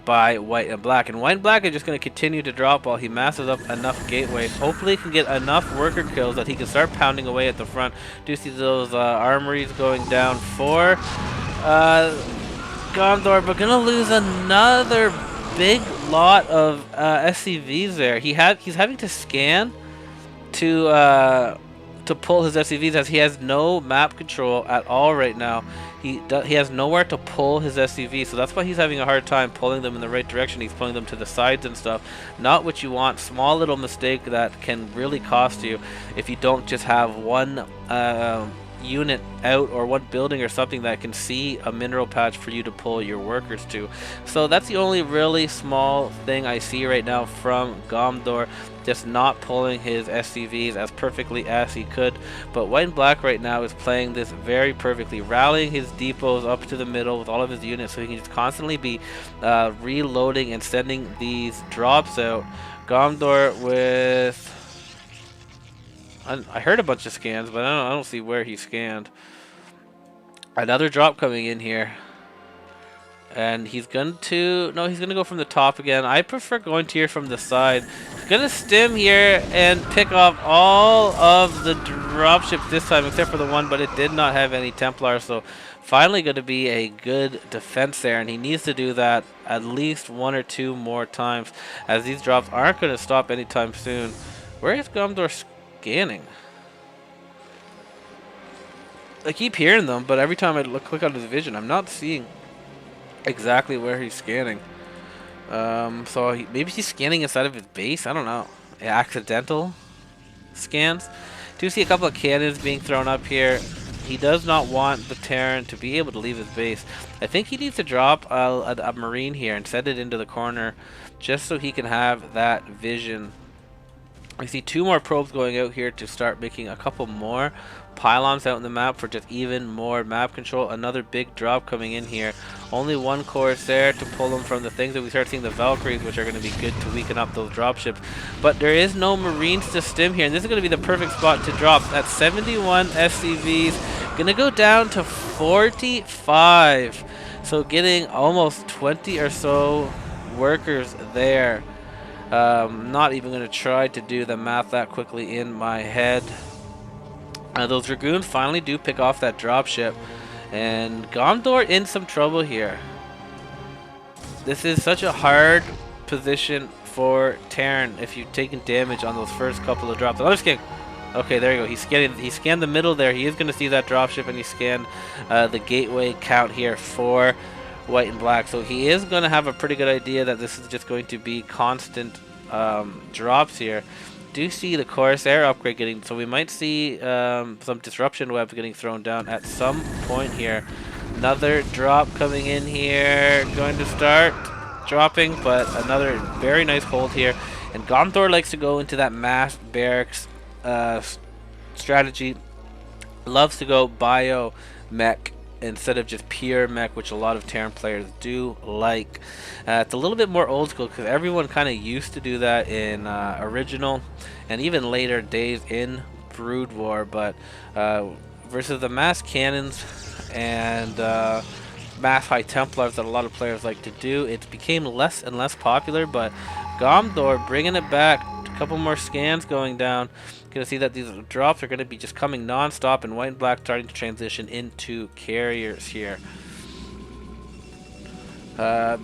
by white and black. And white and black are just going to continue to drop while he masses up enough gateways. Hopefully he can get enough worker kills that he can start pounding away at the front. Do see those armories going down for Gondor, but gonna lose another big lot of SCVs there. He's having to scan to pull his SCVs, as he has no map control at all right now. He has nowhere to pull his SCV, so that's why he's having a hard time pulling them in the right direction. He's pulling them to the sides and stuff. Not what you want. Small little mistake that can really cost you if you don't just have one unit out, or one building or something that can see a mineral patch for you to pull your workers to. So that's the only really small thing I see right now from Gomdor, just not pulling his SCVs as perfectly as he could. But white and black right now is playing this very perfectly, rallying his depots up to the middle with all of his units, so he can just constantly be reloading and sending these drops out. Gomdor with, I heard a bunch of scans, but I don't see where he scanned. Another drop coming in here. And he's going to, no, he's going to go from the top again. I prefer going to here from the side. He's going to stim here and pick off all of the dropships this time, except for the one, but it did not have any Templars. So finally going to be a good defense there. And he needs to do that at least 1 or 2 more times, as these drops aren't going to stop anytime soon. Where is Gomdor scanning? I keep hearing them, but every time I click on his vision, I'm not seeing exactly where he's scanning. So maybe he's scanning inside of his base. I don't know. Accidental scans. Do see a couple of cannons being thrown up here. He does not want the Terran to be able to leave his base. I think he needs to drop a Marine here and send it into the corner, just so he can have that vision. I see 2 more probes going out here to start making a couple more pylons out in the map for just even more map control. Another big drop coming in here. Only 1 Corsair to pull them from the things that we start seeing, the Valkyries, which are going to be good to weaken up those dropships. But there is no Marines to stim here, and this is going to be the perfect spot to drop. At 71 SCVs, going to go down to 45. So getting almost 20 or so workers there. Not even going to try to do the math that quickly in my head. Those Dragoons finally do pick off that dropship, and Gomdor in some trouble here. This is such a hard position for Terran if you've taken damage on those first couple of drops. Another scan. Okay, there you go. He scanned the middle there. He is going to see that dropship, and he scanned the gateway count here for white and black. So he is going to have a pretty good idea that this is just going to be constant drops here. Do see the Corsair upgrade getting, so we might see some disruption webs getting thrown down at some point here. Another drop coming in here, going to start dropping, but another very nice hold here. And Gomthor likes to go into that mass barracks strategy. Loves to go bio mech instead of just pure mech, which a lot of Terran players do like. It's a little bit more old school because everyone kind of used to do that in original and even later days in Brood War, but versus the mass cannons and mass high Templars that a lot of players like to do, it became less and less popular. But Gomthor bringing it back, a couple more scans going down. Gonna see that these drops are gonna be just coming non-stop, and white and black starting to transition into carriers here.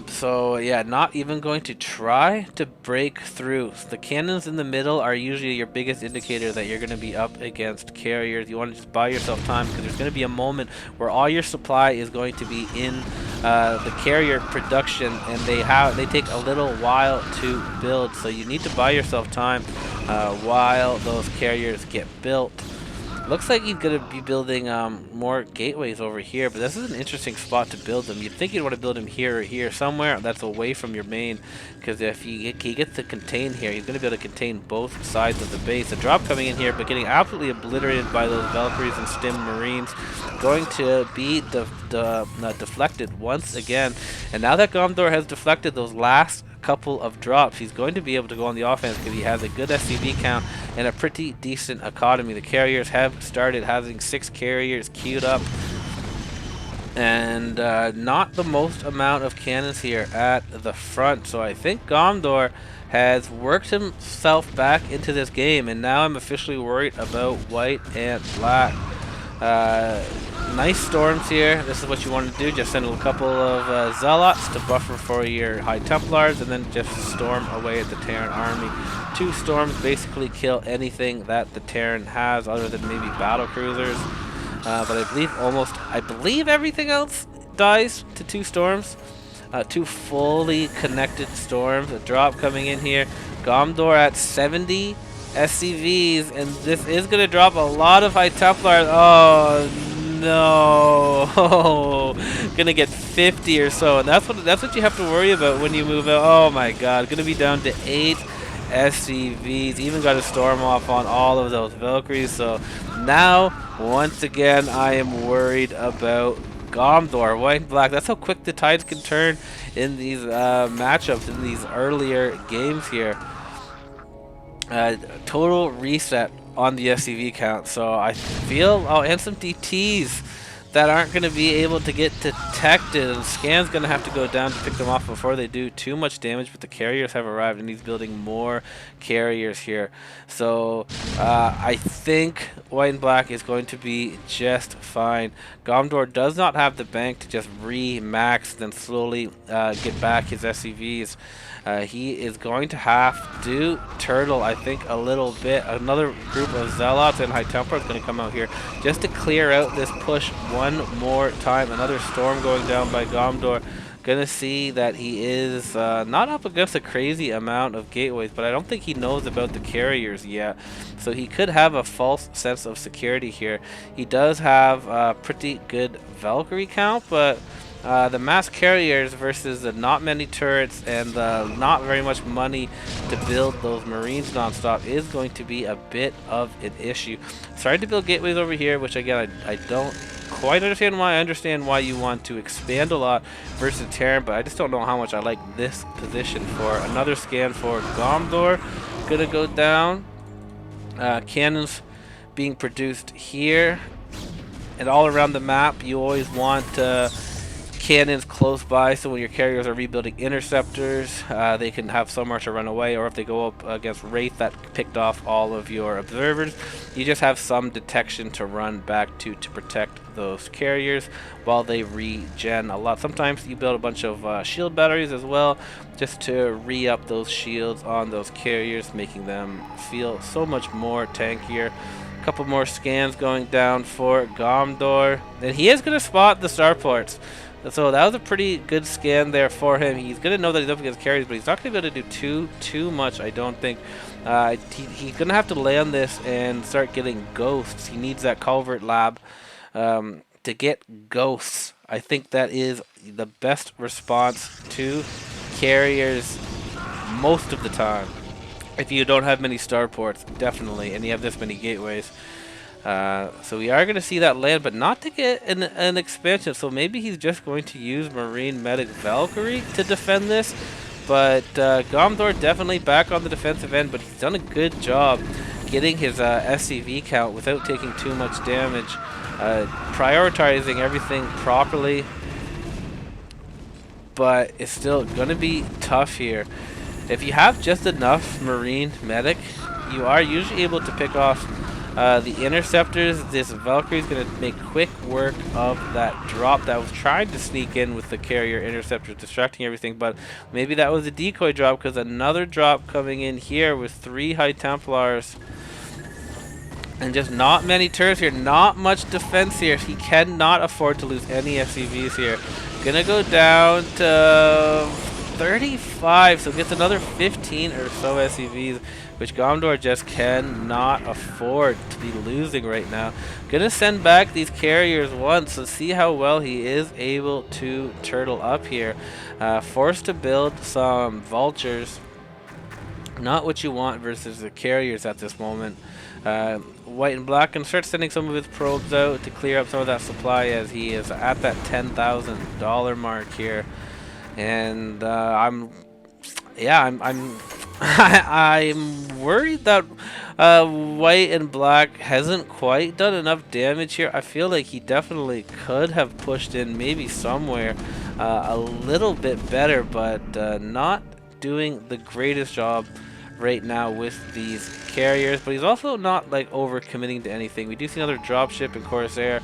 So yeah, not even going to try to break through. So the cannons in the middle are usually your biggest indicator that you're going to be up against carriers. You want to just buy yourself time because there's going to be a moment where all your supply is going to be in the carrier production, and they take a little while to build. So you need to buy yourself time while those carriers get built. Looks like he's going to be building more gateways over here, but this is an interesting spot to build them. You'd think you'd want to build them here or here, somewhere that's away from your main, because if he gets to contain here, he's going to be able to contain both sides of the base. A drop coming in here, but getting absolutely obliterated by those Valkyries and Stim Marines. Going to be deflected once again. And now that Gomthor has deflected those last couple of drops, he's going to be able to go on the offense because he has a good SCV count and a pretty decent economy. The carriers have started having 6 carriers queued up, and not the most amount of cannons here at the front. So I think Gomthor has worked himself back into this game, and now I'm officially worried about white and black. Nice storms here. This is what you want to do. Just send a couple of zealots to buffer for your high Templars, and then just storm away at the Terran army. 2 storms basically kill anything that the Terran has, other than maybe battle cruisers. But I believe everything else dies to 2 storms. 2 fully connected storms. A drop coming in here. Gomthor at 70 SCVs, and this is going to drop a lot of high Templars. Oh no, gonna get 50 or so, and that's what you have to worry about when you move out. Oh my god, gonna be down to 8 SCVs. Even got a storm off on all of those Valkyries. So now once again I am worried about Gomthor. White and black, that's how quick the tides can turn in these matchups, in these earlier games here. Total reset on the SCV count, so I feel, and some DTs that aren't going to be able to get detected, and Scan's going to have to go down to pick them off before they do too much damage. But the carriers have arrived, and he's building more carriers here. So I think white and black is going to be just fine. Gomthor does not have the bank to just re-max, then slowly get back his SCVs. He is going to have to turtle, I think, a little bit. Another group of Zealots and High Templar is going to come out here just to clear out this push one more time. Another storm going down by Gomthor. Gonna see that he is not up against a crazy amount of gateways, but I don't think he knows about the carriers yet. So he could have a false sense of security here. He does have a pretty good Valkyrie count, but the mass carriers versus the not many turrets and not very much money to build those Marines nonstop is going to be a bit of an issue. Starting to build gateways over here, which again I don't quite understand why. I understand why you want to expand a lot versus Terran, but I just don't know how much I like this position for. Another scan for Gomthor gonna go down. Cannons being produced here and all around the map. You always want cannons close by, so when your carriers are rebuilding interceptors, they can have somewhere to run away, or if they go up against Wraith that picked off all of your observers, you just have some detection to run back to protect those carriers while they regen a lot. Sometimes you build a bunch of shield batteries as well, just to re-up those shields on those carriers, making them feel so much more tankier. A couple more scans going down for Gomdor, and he is going to spot the starports. So that was a pretty good scan there for him. He's going to know that he's up against carries, but he's not going to be able to do too much, I don't think. He's going to have to land this and start getting ghosts. He needs that culvert lab to get ghosts. I think that is the best response to carriers most of the time. If you don't have many starports, definitely, and you have this many gateways. So we are going to see that land, but not to get an expansion. So maybe he's just going to use Marine Medic Valkyrie to defend this. But Gomdor definitely back on the defensive end, but he's done a good job getting his SCV count without taking too much damage. Prioritizing everything properly. But it's still going to be tough here. If you have just enough Marine Medic, you are usually able to pick off the interceptors. This Valkyrie is going to make quick work of that drop that was trying to sneak in with the carrier interceptors, distracting everything, but maybe that was a decoy drop, because another drop coming in here with 3 High Templars. And just not many turrets here, not much defense here. He cannot afford to lose any SCVs here. Gonna go down to 35, so gets another 15 or so SCVs, which Gomdor just cannot afford to be losing right now. Gonna send back these carriers once to see how well he is able to turtle up here. Forced to build some vultures. Not what you want versus the carriers at this moment. White and Black can start sending some of his probes out to clear up some of that supply, as he is at that $10,000 mark here. And I'm worried that White and Black hasn't quite done enough damage here. I feel like he definitely could have pushed in maybe somewhere a little bit better, but not doing the greatest job right now with these carriers. But he's also not like over committing to anything. We do see another dropship and Corsair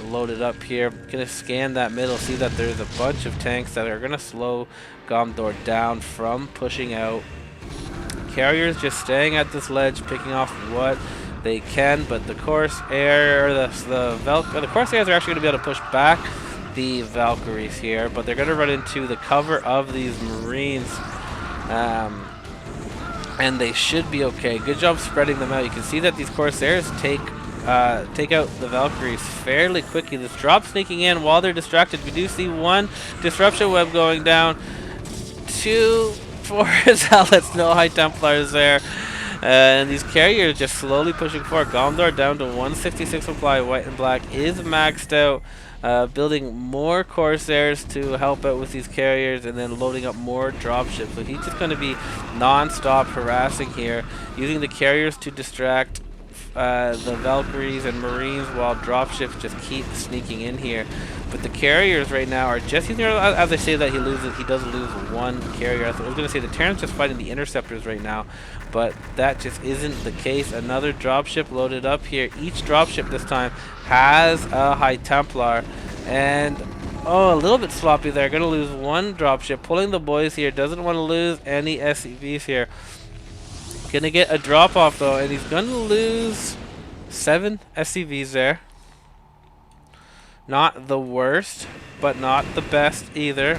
loaded up here. Gonna scan that middle, see that there's a bunch of tanks that are gonna slow Gomdor down from pushing out. Carriers just staying at this ledge, picking off what they can, but the Corsair, the Corsairs are actually gonna be able to push back the Valkyries here, but they're gonna run into the cover of these Marines. And they should be okay. Good job spreading them out. You can see that these Corsairs take out the Valkyries fairly quickly. This drop sneaking in while they're distracted. We do see 1 disruption web going down. 2 for Zealots. No High Templars there. And these carriers just slowly pushing forward. Gomdor down to 166 supply. White and Black is maxed out. Building more Corsairs to help out with these carriers, and then loading up more dropships. So he's just going to be non-stop harassing here, using the carriers to distract the Valkyries and Marines, while dropships just keep sneaking in here. But the carriers right now are just using, as I say that he does lose 1 carrier. I was going to say the Terran's just fighting the interceptors right now, but that just isn't the case. Another dropship loaded up here. Each dropship this time has a High Templar, and a little bit sloppy there. Gonna lose 1 dropship. Pulling the boys here, doesn't want to lose any SCVs here. Gonna get a drop off though, and he's gonna lose 7 SCVs there. Not the worst, but not the best either.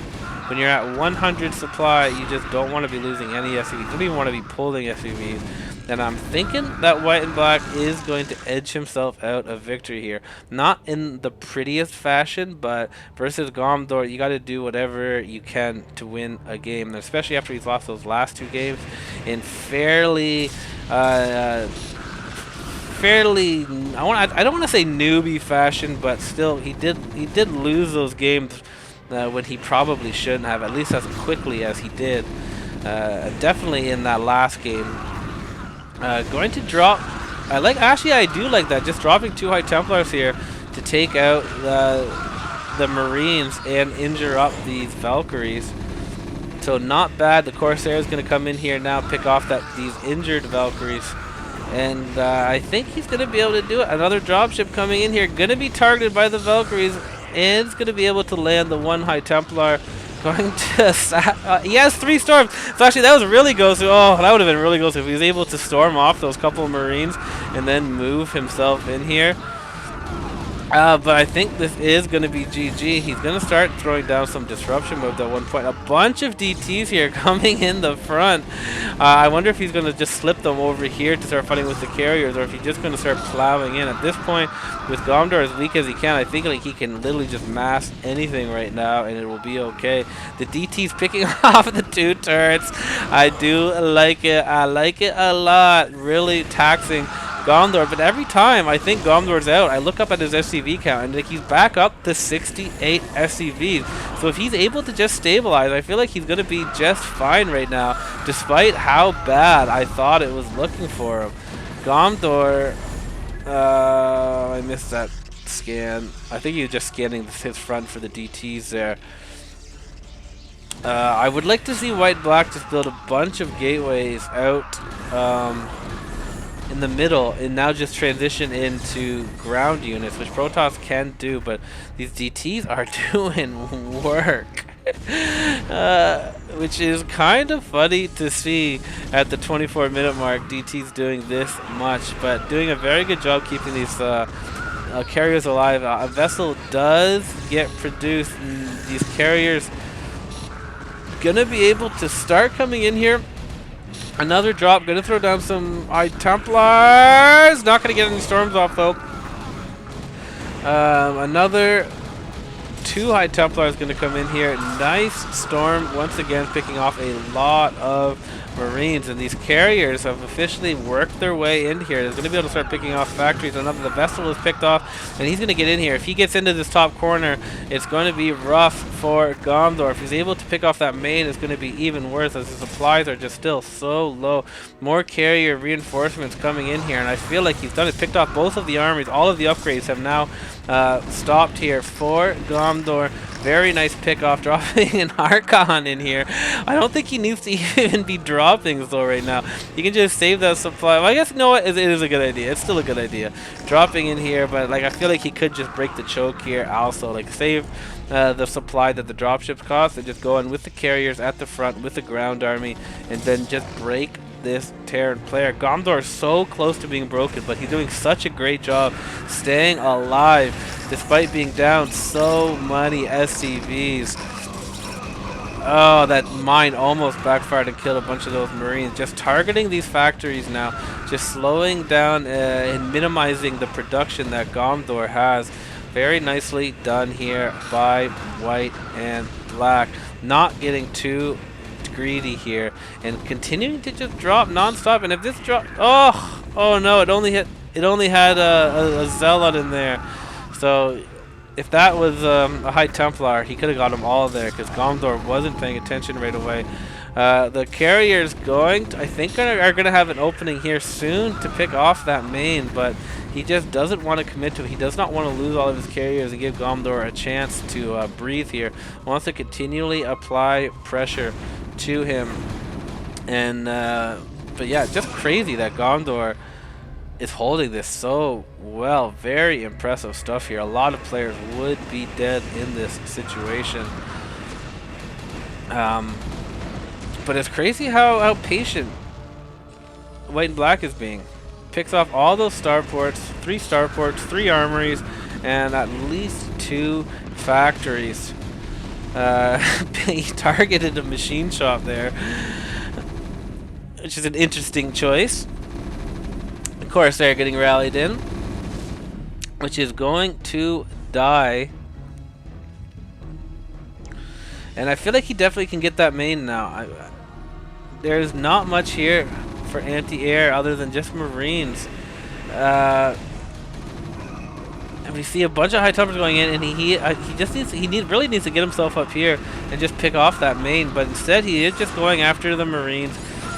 When you're at 100 supply, you just don't want to be losing any SCVs. You don't even want to be pulling SCVs. And I'm thinking that White and Black is going to edge himself out of victory here. Not in the prettiest fashion, but versus Gomdor, you got to do whatever you can to win a game. And especially after he's lost those last 2 games in fairly, I don't want to say newbie fashion, but still he did lose those games when he probably shouldn't have, at least as quickly as he did. Definitely in that last game. Going to drop. I do like that. Just dropping 2 High Templars here to take out the Marines and injure up these Valkyries. So not bad. The Corsair is going to come in here now, pick off these injured Valkyries. And I think he's going to be able to do it. Another dropship coming in here. Going to be targeted by the Valkyries. And is going to be able to land the one High Templar. Going to... he has 3 storms. So actually that was really ghostly. Oh, that would have been really ghostly if he was able to storm off those couple of Marines. And then move himself in here. But I think this is going to be GG. He's going to start throwing down some disruption moves at one point. A bunch of DTs here coming in the front. I wonder if he's going to just slip them over here to start fighting with the carriers, or if he's just going to start plowing in. At this point, with Gomdor as weak as he can, I think like he can literally just mass anything right now, and it will be okay. The DT's picking off the 2 turrets. I do like it. I like it a lot. Really taxing Gomdor, but every time I think Gomdor's out, I look up at his SCV count and like he's back up to 68 SCVs. So if he's able to just stabilize, I feel like he's going to be just fine right now, despite how bad I thought it was looking for him. Gomdor, I missed that scan. I think he was just scanning his front for the DTs there. I would like to see White-Black just build a bunch of gateways out in the middle and now just transition into ground units, which Protoss can do, but these DTs are doing work. Which is kind of funny to see at the 24-minute mark, DT's doing this much, but doing a very good job keeping these carriers alive. A vessel does get produced, and these carriers gonna be able to start coming in here. Another drop, gonna throw down some High Templars. Not gonna get any storms off though. Another 2 High Templars gonna come in here. Nice storm once again, picking off a lot of Marines, and these carriers have officially worked their way in here. They're going to be able to start picking off factories. Another, the vessel is picked off, and he's going to get in here. If he gets into this top corner, it's going to be rough for Gomdor. If he's able to pick off that main, it's going to be even worse, as the supplies are just still so low. More carrier reinforcements coming in here, and I feel like he's done it. Picked off both of the armies. All of the upgrades have now stopped here for Gomdor. Very nice pick off, dropping an Archon in here. I don't think he needs to even be dropping though right now. You can just save that supply. Well, I guess, you know what, it is a good idea. It's still a good idea. Dropping in here, but like I feel like he could just break the choke here also. Like save the supply that the dropships cost and just go in with the carriers at the front with the ground army and then just break this Terran player. Gomdor is so close to being broken, but he's doing such a great job staying alive despite being down so many SCVs. Oh, that mine almost backfired and killed a bunch of those Marines. Just targeting these factories now, just slowing down and minimizing the production that Gomdor has. Very nicely done here by White and Black. Not getting too greedy here and continuing to just drop non-stop. And if this drop, oh no, it only had a Zealot in there. So if that was a High Templar, he could have got them all there because Gomdor wasn't paying attention right away. The carriers I think are going to have an opening here soon to pick off that main, but he just doesn't want to commit to it. He does not want to lose all of his carriers and give Gomdor a chance to breathe here. He wants to continually apply pressure to him. And but yeah, just crazy that Gomdor is holding this so well. Very impressive stuff here. A lot of players would be dead in this situation. But it's crazy how patient White and Black is being. Picks off all those starports, 3 starports, 3 armories, and at least 2 factories. He targeted a machine shop there, which is an interesting choice. Of course, they're getting rallied in, which is going to die. And I feel like he definitely can get that main now. There's not much here for anti-air other than just Marines. And we see a bunch of High Templars going in, and he really needs to get himself up here and just pick off that main. But instead, he is just going after the Marines.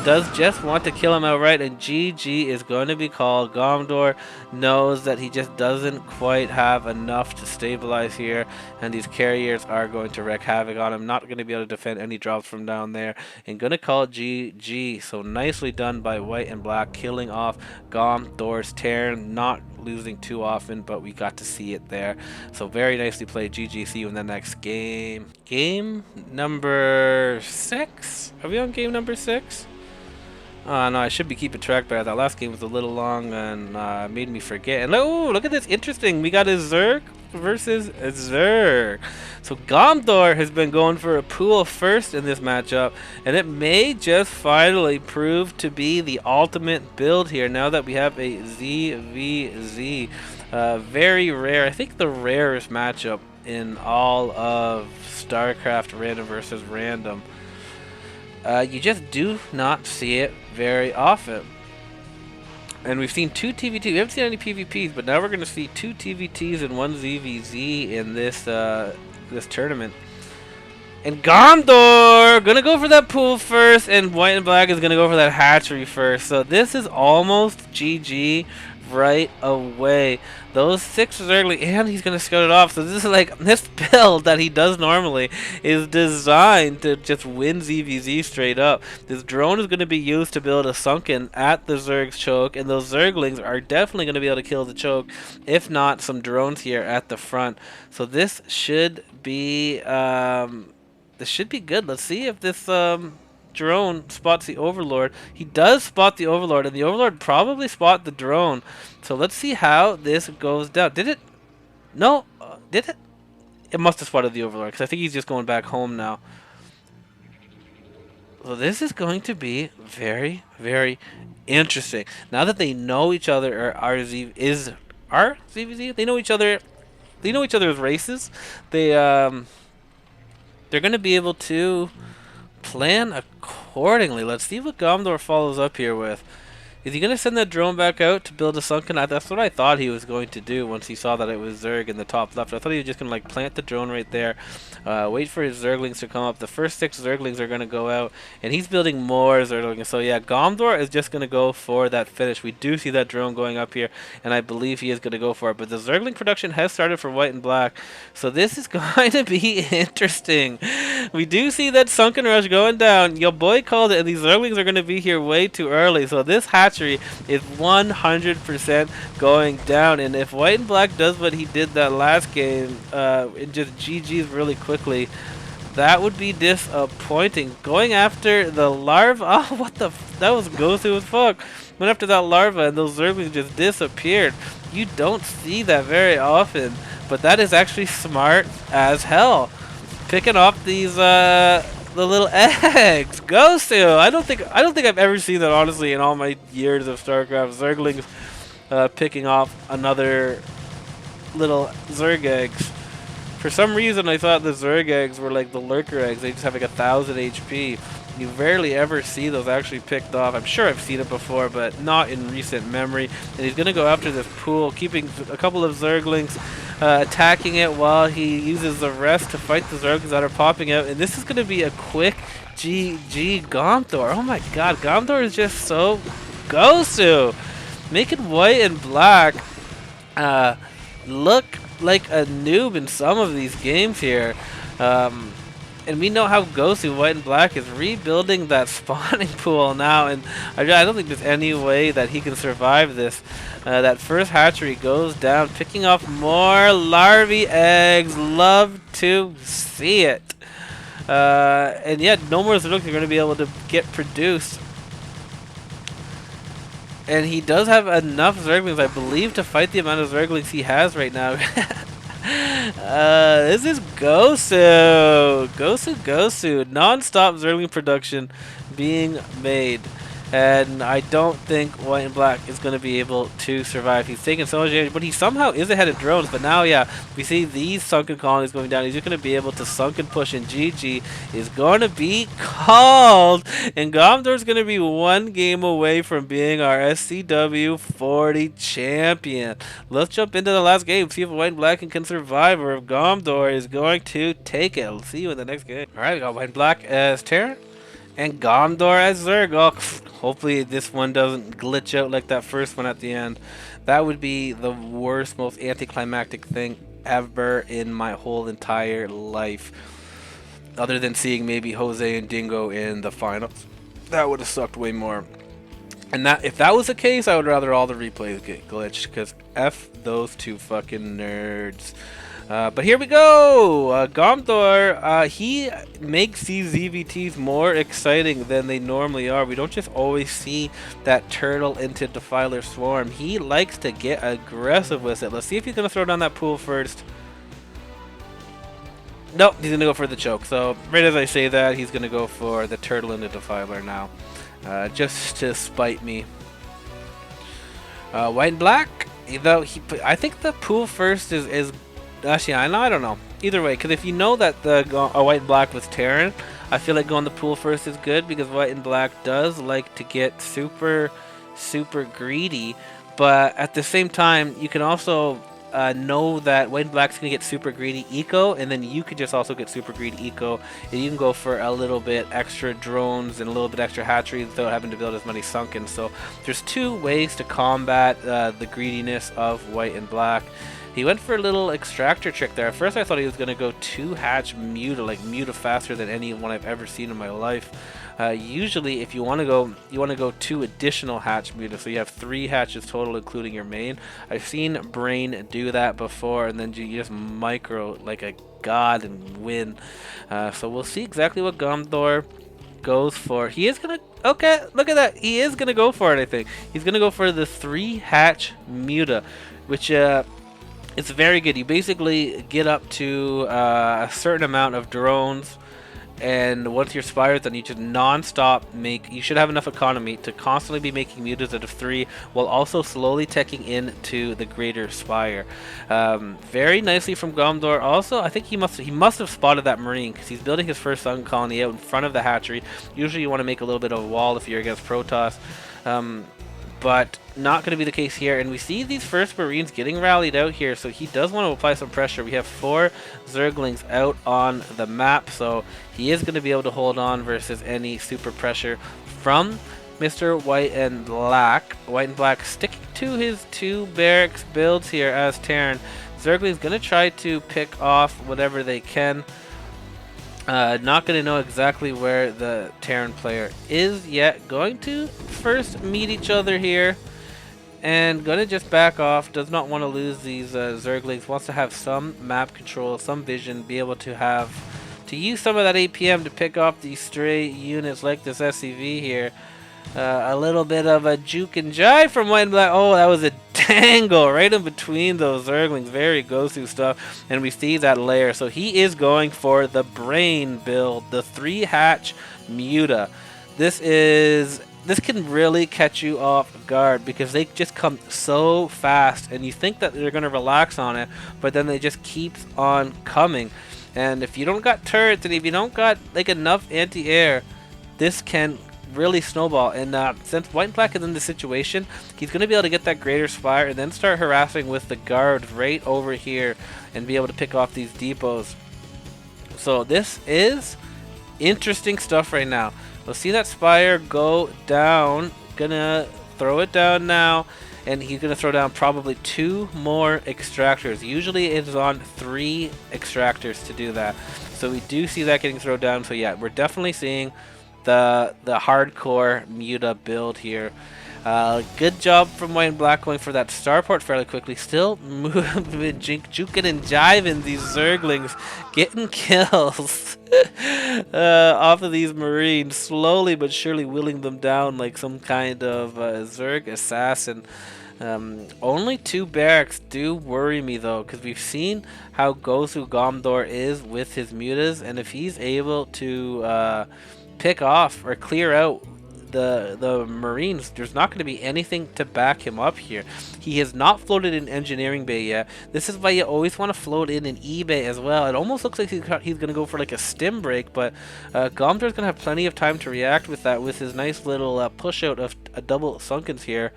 does just want to kill him outright, and GG is going to be called. Gomdor knows that he just doesn't quite have enough to stabilize here, and these carriers are going to wreak havoc on him. Not going to be able to defend any drops from down there, and going to call GG. So nicely done by white and black, killing off Gomdor's Terran. Not losing too often, but we got to see it there. So very nicely played. GG. See you in the next game. Game number 6? Are we on game number 6? Oh no, I should be keeping track better. That last game was a little long and made me forget. And oh, look at this. Interesting. We got a Zerg versus a Zerg. So Gomdor has been going for a pool first in this matchup, and it may just finally prove to be the ultimate build here now that we have a ZVZ. Very rare. I think the rarest matchup in all of StarCraft random versus random. You just do not see it very often. And we've seen 2 TVTs. We haven't seen any PvPs, but now we're going to see 2 TVTs and 1 ZVZ in this this tournament. And Gomdor gonna go for that pool first, and white and black is gonna go for that hatchery first. So this is almost GG right away. Those 6 Zergling, and he's gonna scout it off. So this is like, this build that he does normally is designed to just win ZVZ straight up. This drone is gonna be used to build a sunken at the Zerg's choke, and those Zerglings are definitely gonna be able to kill the choke, if not some drones here at the front. So this should be good. Let's see if this drone spots the Overlord. He does spot the Overlord, and the Overlord probably spot the drone. So let's see how this goes down. Did it? No. Did it? It must have spotted the Overlord, because I think he's just going back home now. So this is going to be very, very interesting. Now that they know each other, or ZVZ? They know each other. They know each other's races. They're going to be able to plan accordingly. Let's see what Gomdor follows up here with. Is he going to send that drone back out to build a sunken? That's what I thought he was going to do once he saw that it was Zerg in the top left. I thought he was just going to like plant the drone right there, wait for his Zerglings to come up. The first 6 Zerglings are going to go out, and he's building more Zerglings. So yeah, Gomdor is just going to go for that finish. We do see that drone going up here, and I believe he is going to go for it. But the Zergling production has started for white and black, so this is going to be interesting. We do see that sunken rush going down. Your boy called it, and these Zerglings are going to be here way too early. So this hatchery is 100% going down, and if white and black does what he did that last game, and just GG's really quickly, that would be disappointing. Going after the larva, oh, what the that was ghosty as fuck. Went after that larva, and those Zerglings just disappeared. You don't see that very often, but that is actually smart as hell. Picking off these the little eggs. Gosu. I don't think I've ever seen that, honestly, in all my years of StarCraft. Zerglings picking off another little Zerg eggs. For some reason, I thought the Zerg eggs were like the lurker eggs. They just have like 1,000 HP. You rarely ever see those actually picked off. I'm sure I've seen it before, but not in recent memory. And he's going to go after this pool, keeping a couple of Zerglings, attacking it while he uses the rest to fight the Zerglings that are popping out. And this is going to be a quick GG Gomdor. Oh my god, Gomdor is just so Gosu. Making white and black look like a noob in some of these games here. And we know how Gosu white and black is rebuilding that spawning pool now, and I don't think there's any way that he can survive this. That first hatchery goes down, picking off more larvae eggs. Love to see it. And yet, no more Zerglings are going to be able to get produced. And he does have enough Zerglings, I believe, to fight the amount of Zerglings he has right now. This is Gosu. Non-stop Zergling production being made. And I don't think white and black is going to be able to survive. He's taking so much damage, but he somehow is ahead of drones. But now, yeah, we see these sunken colonies going down. He's just going to be able to sunken push, and GG is going to be called. And Gomdor is going to be 1 game away from being our SCW 40 champion. Let's jump into the last game, see if white and black can survive, or if Gomdor is going to take it. I'll see you in the next game. All right, we got white and black as Terran. And Gondor as Zerg. Oh, hopefully this one doesn't glitch out like that first one at the end. That would be the worst, most anticlimactic thing ever in my whole entire life. Other than seeing maybe Jose and Dingo in the finals. That would have sucked way more. And that if that was the case, I would rather all the replays get glitched, because F those two fucking nerds. But here we go! Gomdor, he makes these ZVTs more exciting than they normally are. We don't just always see that turtle into Defiler Swarm. He likes to get aggressive with it. Let's see if he's going to throw down that pool first. Nope, he's going to go for the choke. So, right as I say that, he's going to go for the turtle into Defiler now. Just to spite me. White and black, though, I think the pool first is actually, I don't know. Either way, because if you know that the white and black was Terran, I feel like going the pool first is good, because white and black does like to get super greedy. But at the same time, you can also know that white and black's going to get super greedy eco, and then you could just also get super greedy eco, and you can go for a little bit extra drones and a little bit extra hatcheries without having to build as many sunken. So there's two ways to combat the greediness of white and black. He went for a little extractor trick there. At first I thought he was going to go 2 hatch Muta, like Muta faster than anyone I've ever seen in my life. Usually if you want to go 2 additional hatch Muta, so you have 3 hatches total including your main. I've seen Brain do that before, and then you just micro like a god and win. So we'll see exactly what Gomdor goes for. He is gonna, okay, look at that, he is gonna go for it. I think he's gonna go for the 3 hatch Muta, which it's very good. You basically get up to a certain amount of drones, and once your spires, then you just non-stop make. You should have enough economy to constantly be making mutas out of 3, while also slowly teching into the greater spire. Very nicely from Gomdor. Also, I think he must have spotted that marine, because he's building his first sun colony out in front of the hatchery. Usually, you want to make a little bit of a wall if you're against Protoss. But not going to be the case here, and we see these first Marines getting rallied out here, so he does want to apply some pressure. We have 4 Zerglings out on the map, so he is going to be able to hold on versus any super pressure from Mr. White and Black. White and Black sticking to his 2 barracks builds here as Terran. Zergling's going to try to pick off whatever they can. Not going to know exactly where the Terran player is yet. Going to first meet each other here, and going to just back off. Does not want to lose these Zerglings. Wants to have some map control, some vision, be able to use some of that APM to pick off these stray units like this SCV here. A little bit of a juke and jive from White and Black. Oh, that was a tangle right in between those Zerglings. Very Gosu stuff. And we see that layer. So he is going for the Brain build, the 3 hatch Muta. This can really catch you off guard, because they just come so fast, and you think that they're going to relax on it, but then they just keep on coming. And if you don't got turrets, and if you don't got like enough anti-air, this can really snowball. And since White and Black is in this situation, he's going to be able to get that greater spire and then start harassing with the guards right over here and be able to pick off these depots. So this is interesting stuff right now. We'll see that spire go down. Gonna throw it down now, and he's gonna throw down probably 2 more extractors. Usually it is on 3 extractors to do that, so we do see that getting thrown down. So yeah, we're definitely seeing the hardcore Muta build here. Good job from White and Black going for that starport fairly quickly. Still moving, juking and jiving these Zerglings, getting kills off of these Marines, slowly but surely willing them down like some kind of Zerg assassin. Only 2 barracks do worry me though, because we've seen how Gosu Gomdor is with his mutas, and if he's able to pick off or clear out the Marines, there's not going to be anything to back him up here. He has not floated in Engineering Bay yet. This is why you always want to float in eBay as well. It almost looks like he's going to go for like a stim break, but Gomdor's going to have plenty of time to react with that, with his nice little push out of a double Sunkens here.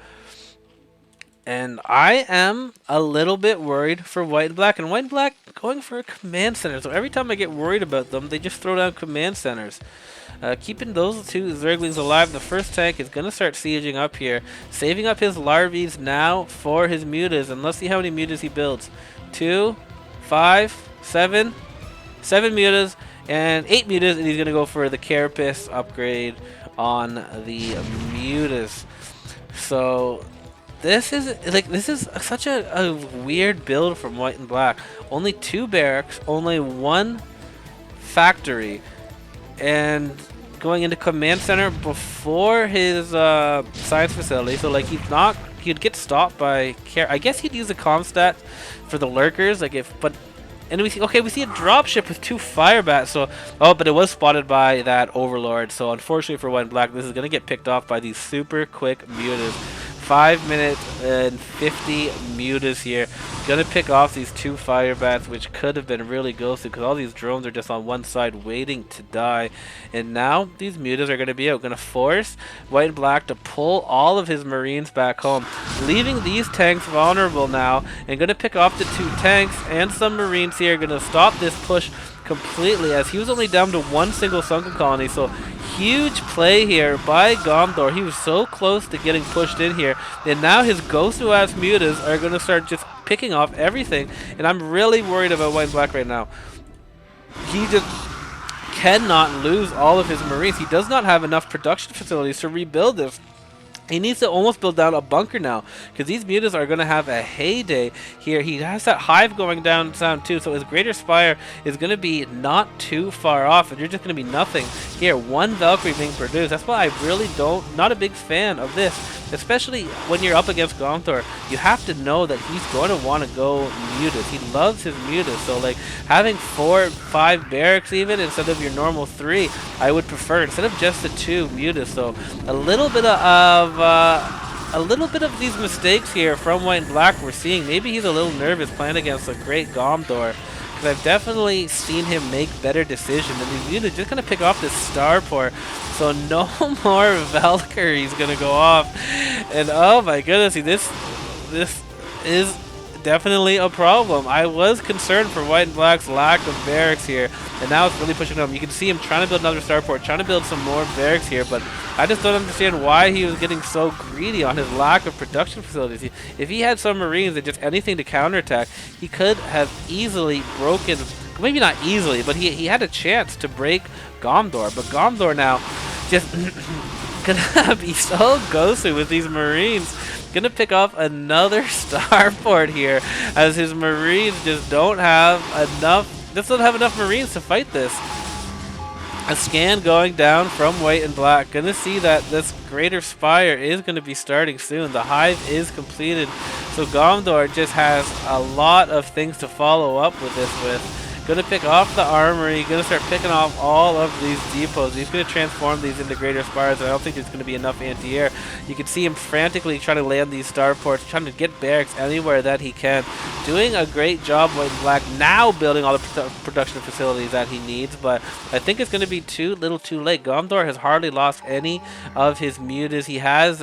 And I am a little bit worried for white and black. And white and black going for a command center. So every time I get worried about them, they just throw down command centers. Keeping those two Zerglings alive, the first tank is going to start sieging up here. Saving up his Larvies now for his Mutas. And let's see how many Mutas he builds. 2, 5, 7. 7 Mutas and 8 Mutas. And he's going to go for the Carapace upgrade on the Mutas. So this is such a weird build from white and black. Only 2 barracks, only 1 factory, and going into command center before his science facility. So like he'd get stopped by I guess he'd use a Comstat for the lurkers. And we see a dropship with 2 fire bats. So but it was spotted by that overlord. So unfortunately for white and black, this is gonna get picked off by these super quick mutas. 5 minutes and 50 mutas here. Gonna pick off these 2 fire bats, which could have been really ghosted because all these drones are just on one side waiting to die. And now these mutas are gonna be out. Gonna force white and black to pull all of his marines back home, leaving these tanks vulnerable now. And gonna pick off the 2 tanks and some marines here. Gonna stop this push completely, as he was only down to 1 single sunken colony. So huge play here by Gomdor. He was so close to getting pushed in here, and now his Gosu ass mutas are going to start just picking off everything. And I'm really worried about white and black right now. He just cannot lose all of his marines. He does not have enough production facilities to rebuild this. He needs to almost build down a bunker now, because these mutas are going to have a heyday here. He has that hive going down too, so his greater spire is going to be not too far off, and you're just going to be nothing here. 1 Valkyrie being produced. That's why I really not a big fan of this, especially when you're up against Gomthor. You have to know that he's going to want to go mutas. He loves his mutas, so like having 4 or 5 barracks even instead of your normal 3, I would prefer, instead of just the 2 mutas. So a little bit of these mistakes here from white and black we're seeing. Maybe he's a little nervous playing against a great Gomdor, because I've definitely seen him make better decisions. And he's really just going to pick off this starport, so no more Valkyries going to go off. And oh my goodness, this is definitely a problem. I was concerned for white and black's lack of barracks here, and now it's really pushing him. You can see him trying to build another starport, trying to build some more barracks here, but I just don't understand why he was getting so greedy on his lack of production facilities. If he had some marines and just anything to counterattack, he could have easily broken, maybe not easily, but he had a chance to break Gomdor. But Gomdor now just gonna be so ghosted with these marines. Gonna pick off another starport here, as his marines just don't have enough marines to fight this. A scan going down from white and black. Gonna see that this greater spire is gonna be starting soon. The hive is completed, so Gomdor just has a lot of things to follow up with this with. Gonna pick off the armory, gonna start picking off all of these depots. He's gonna transform these into greater spires, and I don't think there's gonna be enough anti-air. You can see him frantically trying to land these starports, trying to get barracks anywhere that he can. Doing a great job, white and black, now building all the production facilities that he needs, but I think it's gonna be too late. Gomdor has hardly lost any of his mutas. He has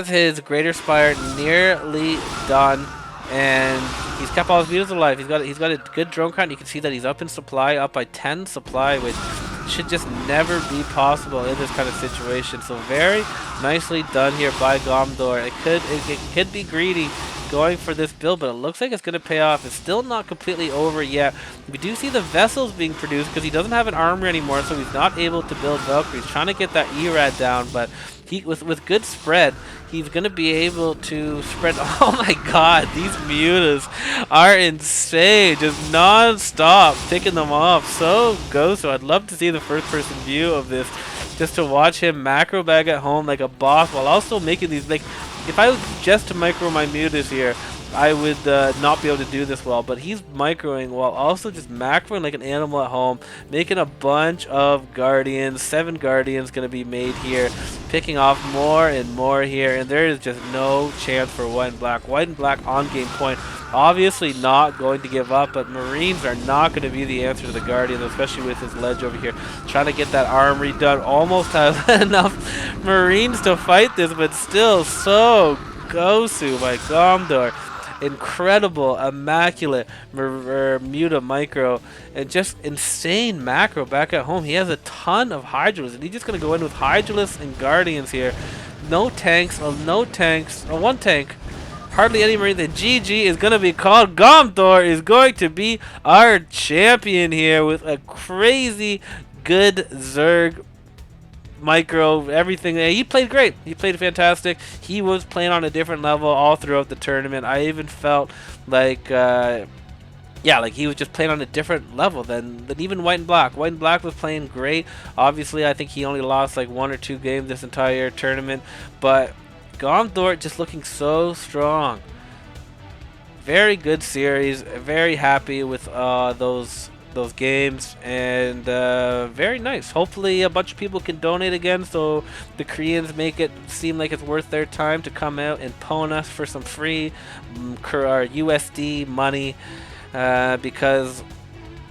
his greater spire nearly done, and he's kept all his mutas alive. He's got a good drone count. You can see that he's up in supply, up by 10 supply, which should just never be possible in this kind of situation. So very nicely done here by Gomdor. It could be greedy going for this build, but it looks like it's going to pay off. It's still not completely over yet. We do see the vessels being produced because he doesn't have an armor anymore, so he's not able to build Valkyries. Trying to get that ERAD down, but with good spread, he's going to be able to spread. Oh my god, these mutas are insane. Just non-stop picking them off. So I'd love to see the first-person view of this, just to watch him macro bag at home like a boss, while also making these, like, if I was just to micro my mutas here, I would not be able to do this well, but he's microing while also just macroing like an animal at home, making a bunch of guardians. 7 guardians going to be made here, picking off more and more here, and there is just no chance for white and black. White and black on game point Obviously not going to give up, but Marines are not going to be the answer to the Guardians, especially with his ledge over here. Trying to get that armory done. Almost has enough Marines to fight this, but still so Gosu by Gomdor. Incredible, immaculate Bermuda micro, and just insane macro back at home. He has a ton of Hydralis, and he's just going to go in with Hydralis and Guardians here. No tanks, no tanks, one tank. Hardly any Marine. The GG is going to be called. Gomdor is going to be our champion here with a crazy good Zerg micro, everything. He played great. He played fantastic. He was playing on a different level all throughout the tournament. I even felt like, yeah, like he was just playing on a different level than even White and Black. White and Black was playing great. Obviously, I think he only lost like 1 or 2 games this entire tournament, but Gomdor just looking so strong. Very good series. Very happy with those games, and very nice. Hopefully a bunch of people can donate again so the Koreans make it seem like it's worth their time to come out and pwn us for some free USD money, because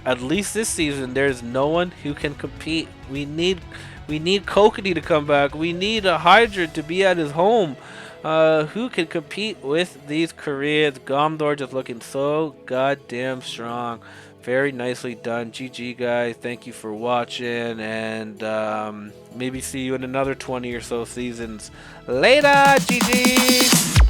at least this season there's no one who can compete. We need Kokody to come back. We need a Hydra to be at his home. Who can compete with these Koreans? Gomdor just looking so goddamn strong. Very nicely done. GG, guys. Thank you for watching, and maybe see you in another 20 or so seasons. Later, GG!